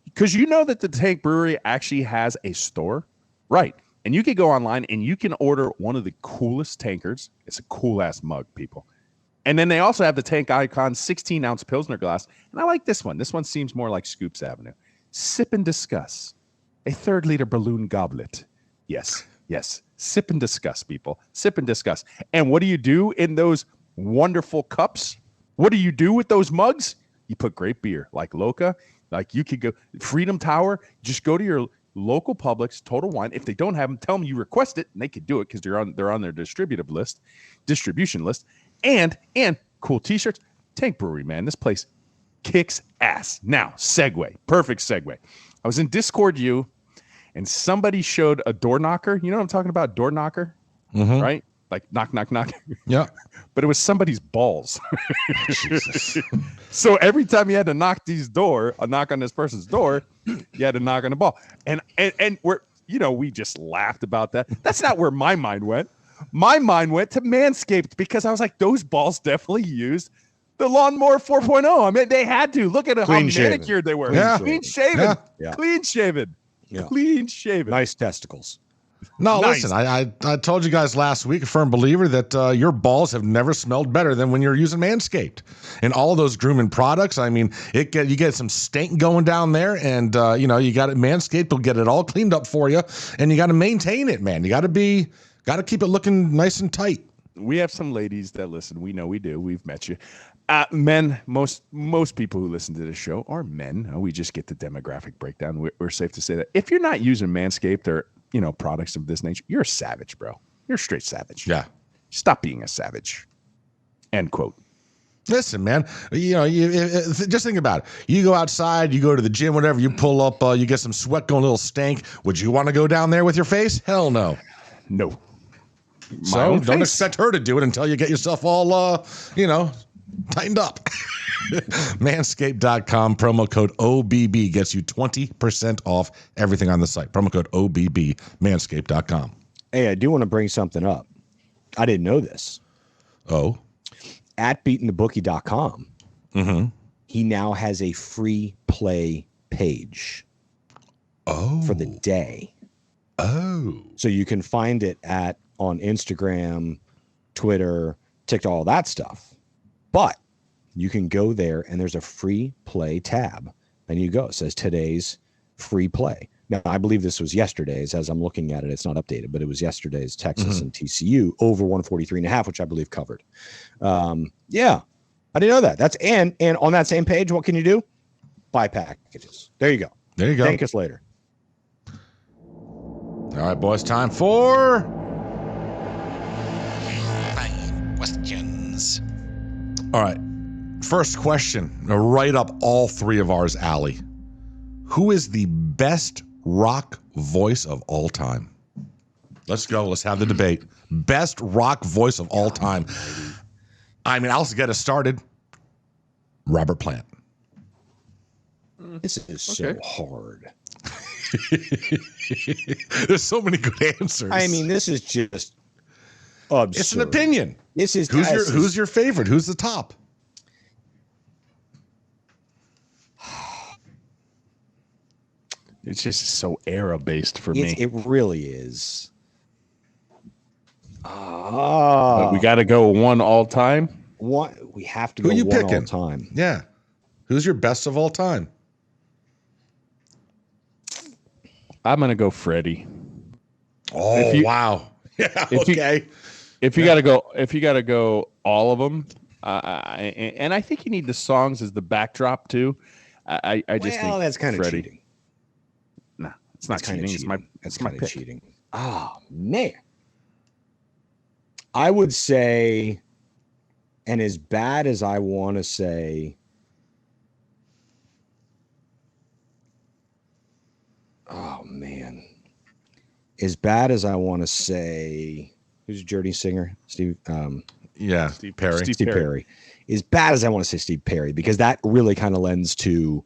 Because you know that the Tank Brewery actually has a store. Right. And you can go online and you can order one of the coolest tankards. It's a cool-ass mug, people. And then they also have the Tank Icon 16-ounce Pilsner glass. And I like this one. This one seems more like Scoops Avenue. Sip and discuss. A 3rd-liter balloon goblet. Yes. Sip and discuss, people. Sip and discuss. And what do you do in those wonderful cups? What do you do with those mugs? You put great beer like Loca. Like you could go Freedom Tower. Just go to your local Publix, Total Wine. If they don't have them, tell them you request it, and they could do it because they're on their distribution list. And cool T-shirts. Tank Brewery, man. This place kicks ass. Now, perfect segue. I was in Discord and somebody showed a door knocker. You know what I'm talking about? Door knocker, right? Like knock, knock, knock. Yeah. But it was somebody's balls. So every time you had to knock on this person's door, you had to knock on the ball. And we just laughed about that. That's not where my mind went. My mind went to Manscaped because I was like, those balls definitely used the Lawnmower 4.0. I mean, they had to. Look at how manicured they were. Clean shaven. Yeah. Clean shaven. Yeah. Clean shaven. Nice testicles. No, Nice. listen, I told you guys last week, a firm believer, that your balls have never smelled better than when you're using Manscaped. And all of those grooming products, I mean, you get some stank going down there, and you got it. Manscaped will get it all cleaned up for you, and you got to maintain it, man. You got to keep it looking nice and tight. We have some ladies that listen. We know we do. We've met you. Men, most people who listen to this show are men. We just get the demographic breakdown. We're safe to say that if you're not using Manscaped or products of this nature, you're a savage, bro. You're a straight savage. Yeah. Stop being a savage. End quote. Listen, man, just think about it. You go outside, you go to the gym, whatever, you pull up, you get some sweat going, a little stank. Would you want to go down there with your face? Hell no. No. So don't expect her to do it until you get yourself all, tightened up. Manscaped.com, promo code OBB gets you 20% off everything on the site. Promo code OBB, manscaped.com. Hey, I do want to bring something up. I didn't know this. Oh? At beatingthebookie.com, he now has a free play page for the day. Oh. So you can find it on Instagram, Twitter, TikTok, all that stuff. But you can go there and there's a free play tab. And you go. It says today's free play. Now, I believe this was yesterday's. As I'm looking at it, it's not updated, but it was yesterday's Texas and TCU over 143.5, which I believe covered. Yeah, I didn't know that. That's and on that same page, what can you do? Buy packages. There you go. There you go. Thank us later. All right, boys, time for 5 questions. All right. First question, right up all three of ours, alley. Who is the best rock voice of all time? Let's go. Let's have the debate. Best rock voice of all time. I mean, I'll get us started. Robert Plant. This is so hard. There's so many good answers. I mean, this is just absurd. It's an opinion. This is who's your favorite? Who's the top? It's just so era based for me. It really is. But we got to go one all time. We have to Who go you one picking? all time. Yeah. Who's your best of all time? I'm gonna go Freddie. Oh, wow. Yeah, okay. If you got to go all of them, and I think you need the songs as the backdrop too. I just think that's kind of cheating. No, it's not cheating. It's my kind of pick. cheating. Oh man, I would say, and as bad as I want to say, oh man, as bad as I want to say, who's Journey singer? Steve. Yeah, Steve Perry. Steve Perry. As bad as I want to say Steve Perry, because that really kind of lends to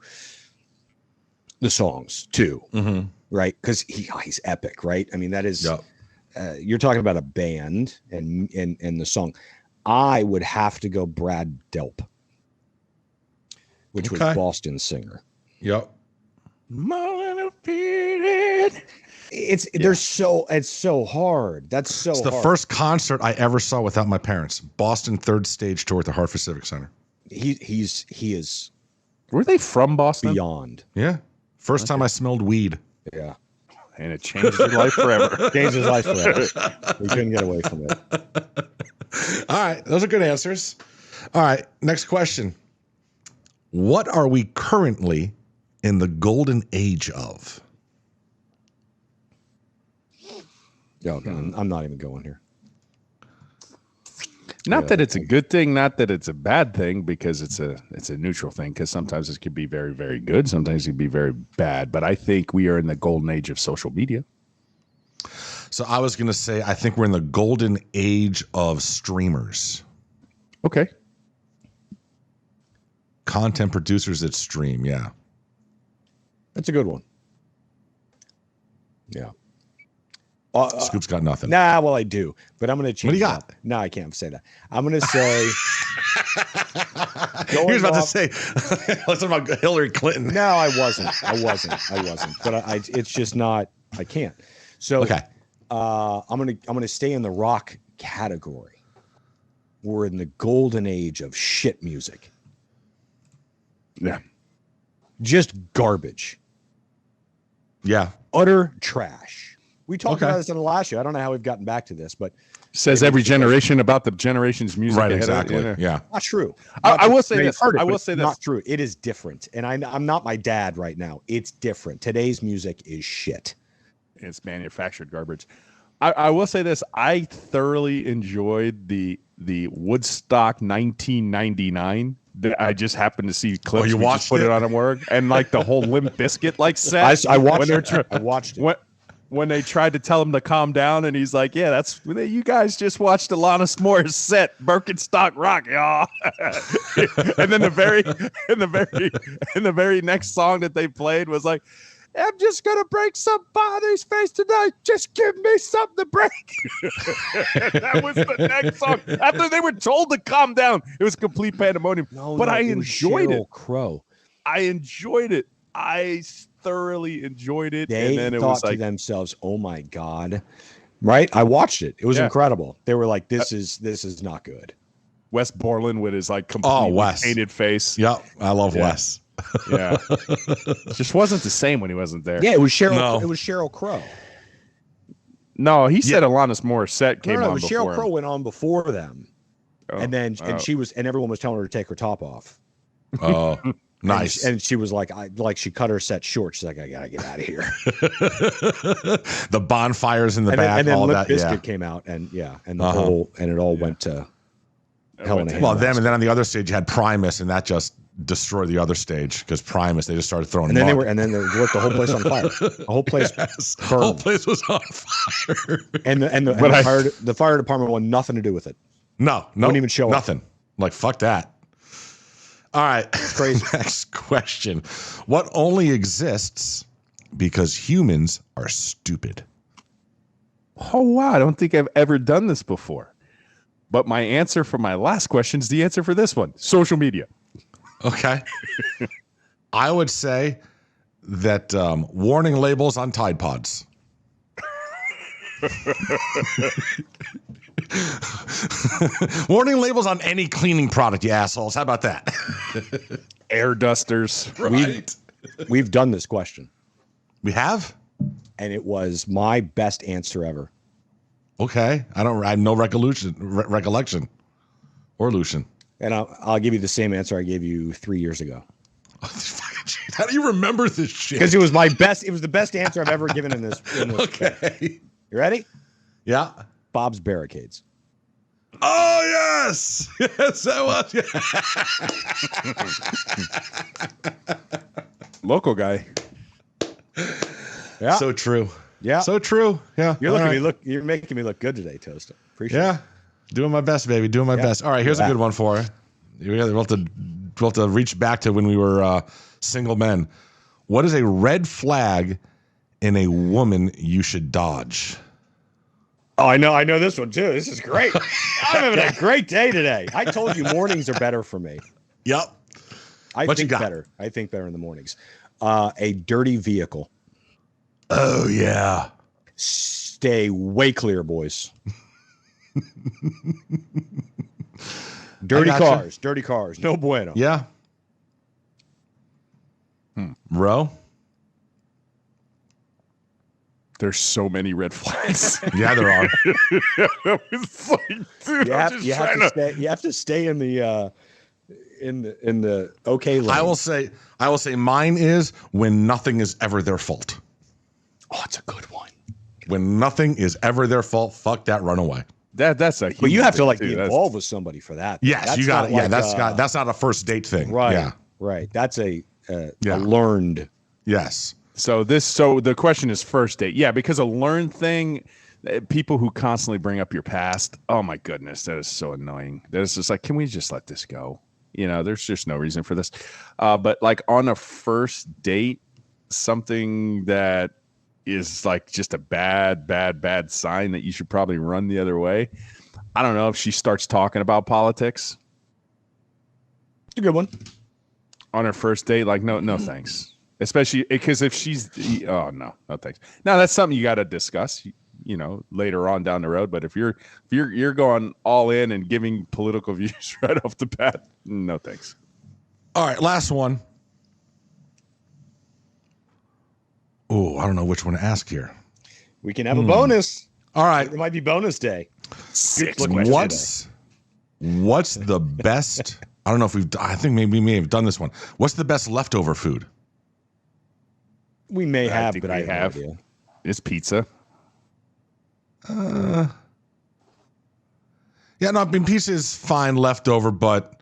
the songs too, right? Because he's epic, right? I mean, that is. Yep. You're talking about a band and the song. I would have to go Brad Delp, which was Boston's singer. Yep. It's so hard. That's so It's the hard. first concert I ever saw without my parents. Boston third stage tour at the Hartford Civic Center. He is Were they from Boston? beyond. Yeah. First time I smelled weed. Yeah. And it changed your life forever. Changed his life forever. We couldn't get away from it. All right. Those are good answers. All right. Next question. What are we currently in the golden age of? Oh, God, I'm not even going here. Not that it's a good thing, not that it's a bad thing, because it's a neutral thing, because sometimes it could be very, very good. Sometimes it can be very bad. But I think we are in the golden age of social media. So I was going to say, I think we're in the golden age of streamers. Okay. Content producers that stream. Yeah. That's a good one. Yeah. Scoop's got nothing. Nah, well, I do, but I'm going to change. What do you got? No, I can't say that. I'm going to say. He was about to say, let's talk about Hillary Clinton. No, I wasn't. But it's just not. I can't. So Okay. I'm gonna stay in the rock category. We're in the golden age of shit music. Yeah. Just garbage. Yeah. Utter trash. We talked Okay. about this in the last show. I don't know how we've gotten back to this, but Says every generation about the generation's music. Right. ahead of it, Exactly. you know? Yeah. not true. I will say You've this. heard it, I but will it's say this. not true. It is different, and I'm not my dad right now. It's different. Today's music is shit. It's manufactured garbage. I will say this. I thoroughly enjoyed the Woodstock 1999. That I just happened to see clips. you We watched just put it? it on at work, and like the whole Limp Bizkit like set. I watched when it. I watched it. When they tried to tell him to calm down, and he's like, "Yeah, that's you guys just watched Alanis Moore's set, Birkenstock Rock, y'all." And then the very next song that they played was like, "I'm just gonna break somebody's face tonight. Just give me something to break." That was the next song. After they were told to calm down, it was complete pandemonium. But I enjoyed it. Crow. I enjoyed it. I thoroughly enjoyed it. They and then it thought was to like, themselves, "Oh my god!" Right? I watched it. It was Yeah. incredible. They were like, "This is not good." Wes Borland with his like completely Wes. painted face. Yep. I love Yeah. Wes. Yeah. It just wasn't the same when he wasn't there. Yeah, it was Cheryl. No. It was Cheryl Crow. No, he said Alanis Morissette came No, it on was before Cheryl him. Crow went on before them, Oh, and then oh. and everyone was telling her to take her top off. Oh, nice. And she was like, she cut her set short. She's like, "I gotta get out of here." The bonfires in the and back, then all Limp that. Bizkit Yeah. came out, and it all went to hell in a Well, handbasket. them, and then on the other stage you had Primus, and that just destroyed the other stage because Primus, they just started throwing. And then mud. they lit the whole place on fire. The whole place Yes. The burned. whole place was on fire. And the fire department wanted nothing to do with it. No, Wouldn't even show up. nothing. Like fuck that. All right, crazy. Next question: what only exists because humans are stupid? Oh wow, I don't think I've ever done this before. But my answer for my last question is the answer for this one: social media. Okay, I would say that warning labels on Tide Pods. Warning labels on any cleaning product, you assholes. How about that? Air dusters. Right. We've done this question, We have? and it was my best answer ever. Okay. I have no recollection or illusion. And I'll give you the same answer I gave you 3 years ago. How do you remember this shit? Because it was my best. It was the best answer I've ever given in this. Okay. You ready? Yeah. Bob's Barricades. Oh, yes. Yes, that was. Local guy. Yeah. So true. Yeah. So true. Yeah. You're making me look good today, Toast. Appreciate it. Yeah. Doing my best, baby. Doing my best. All right. Here's a good one for you. We'll have to reach back to when we were single men. What is a red flag in a woman you should dodge? Oh, I know this one too. This is great. I'm having a great day today. I told you mornings are better for me. Yep. I think better in the mornings. A dirty vehicle. Oh, yeah. Stay way clear, boys. Dirty cars. No bueno. Yeah. Ro? There's so many red flags. Yeah, there are. It's like, dude, You have to stay in the okay lane. I will say mine is when nothing is ever their fault. Oh, it's a good one. When nothing is ever their fault, fuck that, run away. That's a. But you have to like thing, be too. involved with somebody for that. Yes, That's you got not it. Yeah, like, that's not a first date thing. right. Yeah. Right. That's a Yeah. learned. Yes. So the question is first date. Yeah, because a learned thing, people who constantly bring up your past. Oh my goodness, that is so annoying. That is just like, can we just let this go? You know, there's just no reason for this. But like on a first date, something that is like just a bad sign that you should probably run the other way. I don't know if she starts talking about politics. It's a good one. On her first date, like no thanks. Especially because if she's no thanks. Now that's something you got to discuss, you know, later on down the road. But if you're going all in and giving political views right off the bat, no thanks. All right, last one. Oh, I don't know which one to ask here. We can have a bonus. All right. It might be bonus day. What's the best? I don't know if I think maybe we may have done this one. What's the best leftover food? We may have, think but we I have no idea. It's pizza. Yeah, no, I mean, pizza is fine leftover, but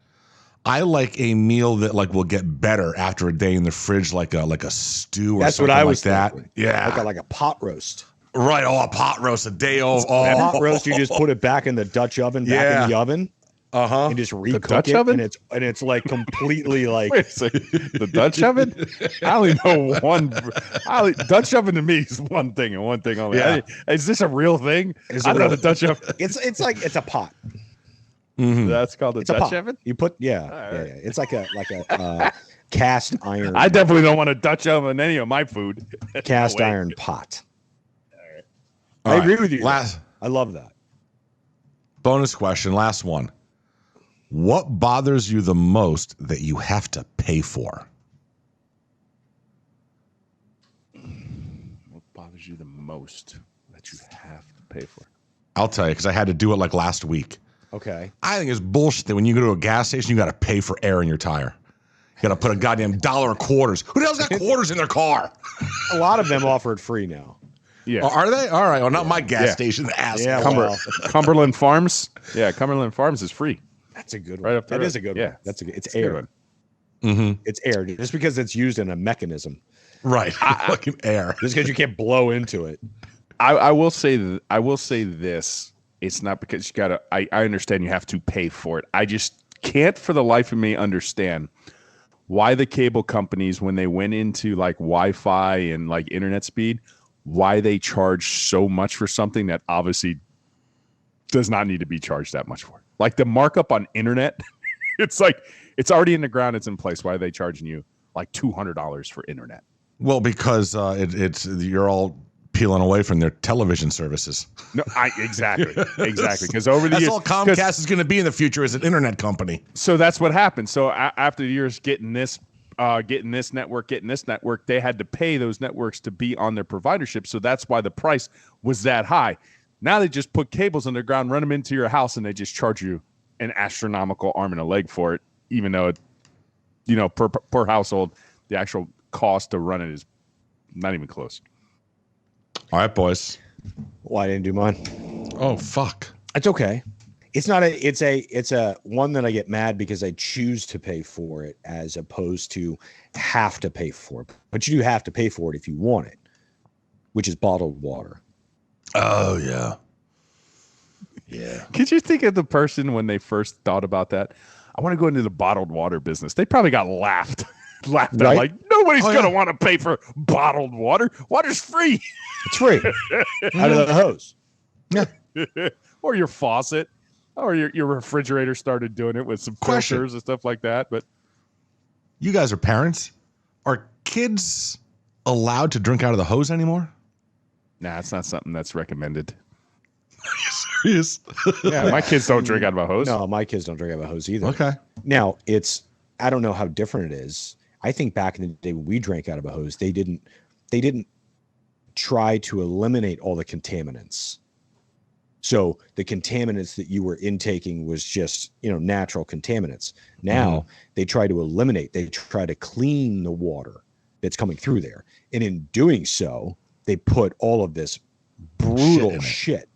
I like a meal that like will get better after a day in the fridge, like a stew or That's something what I was like that. thinking. Yeah, Like a pot roast. right. Oh, a pot roast a day old. Pot roast, you just put it back in the Dutch oven, back in the oven, and just recook Dutch it, oven? and it's like completely like Wait a second. The Dutch oven? I only know one. Dutch oven to me is one thing and one thing only. Yeah. Is this a real thing? Is it I know real? the Dutch oven. it's like it's a pot. That's called the It's a Dutch pot. oven? You put yeah. It's like a cast iron. I definitely don't want a Dutch oven in any of my food. cast No way. iron pot. All I right. agree with you. Last I love that. bonus question. Last one. What bothers you the most that you have to pay for? What bothers you the most that you have to pay for? I'll tell you because I had to do it like last week. Okay. I think it's bullshit that when you go to a gas station, you got to pay for air in your tire. You got to put a goddamn dollar in quarters. Who the hell's got quarters in their car? A lot of them offer it free now. Yeah. Oh, are they? All right. Well, not my gas Yeah. station. Ass. Yeah, Cumberland Farms. Yeah, Cumberland Farms is free. That's a good one. Right up the That road. is a good Yeah. one. That's a good. It's a good air. one. Mm-hmm. It's air. Just because it's used in a mechanism. Right. Fucking air. Just because you can't blow into it. I will say this. It's not because you gotta. I understand you have to pay for it. I just can't for the life of me understand why the cable companies, when they went into like Wi-Fi and like internet speed, why they charge so much for something that obviously does not need to be charged that much for. Like the markup on internet, it's like it's already in the ground, it's in place. Why are they charging you like $200 for internet? Well, because it's you're all peeling away from their television services. No, exactly. Because over the That's years, all Comcast is going to be in the future is an internet company. So that's what happened. So after the years getting this network, they had to pay those networks to be on their providership. So that's why the price was that high. Now they just put cables underground, run them into your house, and they just charge you an astronomical arm and a leg for it, even though per household, the actual cost to run it is not even close. All right, boys. Well, I didn't do mine. Oh, fuck. It's okay. It's not it's a one that I get mad because I choose to pay for it as opposed to have to pay for it. But you do have to pay for it if you want it, which is bottled water. Oh, yeah. Yeah. Could you think of the person when they first thought about that? I want to go into the bottled water business. They probably got laughed Right? at. Like, nobody's going to want to pay for bottled water. Water's free. It's free. Out of the hose. Or your faucet. Or your refrigerator started doing it with some Question. filters and stuff like that. But You guys are parents. Are kids allowed to drink out of the hose anymore? nah, it's not something that's recommended. Serious? Yeah, my kids don't drink out of a hose. No, my kids don't drink out of a hose either. Okay. Now, I don't know how different it is. I think back in the day when we drank out of a hose, they didn't try to eliminate all the contaminants. So the contaminants that you were intaking was just, natural contaminants. Now they try to eliminate, they try to clean the water that's coming through there. And in doing so, they put all of this brutal shit.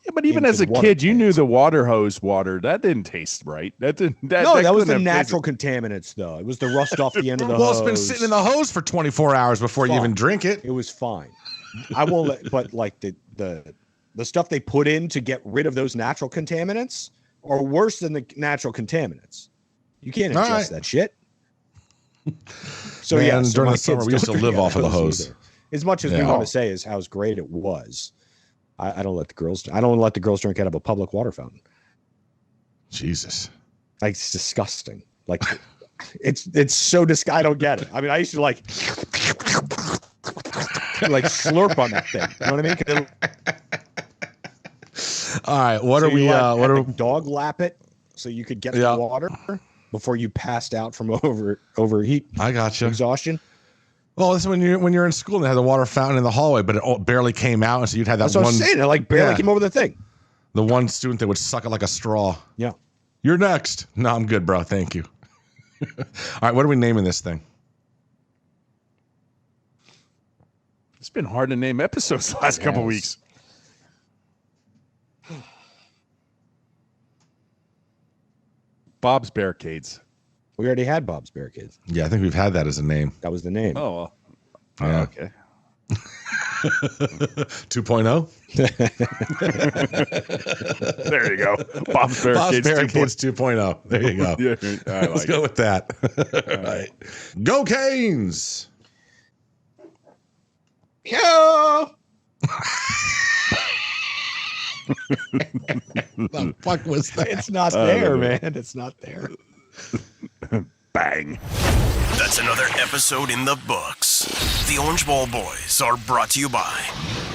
Yeah, but even into as a the water kid, you knew plants. the water hose water. That didn't taste right. That was That was couldn't the have natural contaminants, though. It was the rust off the end of the Well, hose. it's been sitting in the hose for 24 hours before you even drink it. It was fine. I won't let, but like the stuff they put in to get rid of those natural contaminants are worse than the natural contaminants. You can't All ingest right. that shit. So Man, yeah, so during my the summer, kids we used don't to drink live out off of the hose. either. As much as we Yeah. want to say is how great it was, I don't let the girls. I don't let the girls drink out of a public water fountain. Jesus. Like, it's disgusting. Like it's so disgusting. I don't get it. I mean, I used to like slurp on that thing. You know what I mean? All right. What are we? What are dog lap it so you could get Yeah. the water before you passed out from overheat I got you. exhaustion? Well, this is when you're in school and they had the water fountain in the hallway, but it barely came out, and so you'd have that That's what one I'm saying. It like barely Yeah. came over the thing. the one student that would suck it like a straw. Yeah. You're next. No, I'm good, bro. Thank you. All right. What are we naming this thing? It's been hard to name episodes the last couple Yes. weeks. Bob's Barricades. We already had Bob's Barricades. Yeah, I think we've had that as a name. That was the name. Oh, well. Yeah. Okay. 2.0. There you go. Bob's Bob's Barricades. Barricades 2.0. There you go. Yeah, I Let's like go it. with that. All right. Go Canes. Yeah. The fuck was that? It's not there, man. It's not there. Bang. That's another episode in the books. The Orange Bowl Boys are brought to you by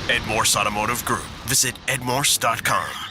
Ed Morse Automotive Group. Visit edmorse.com.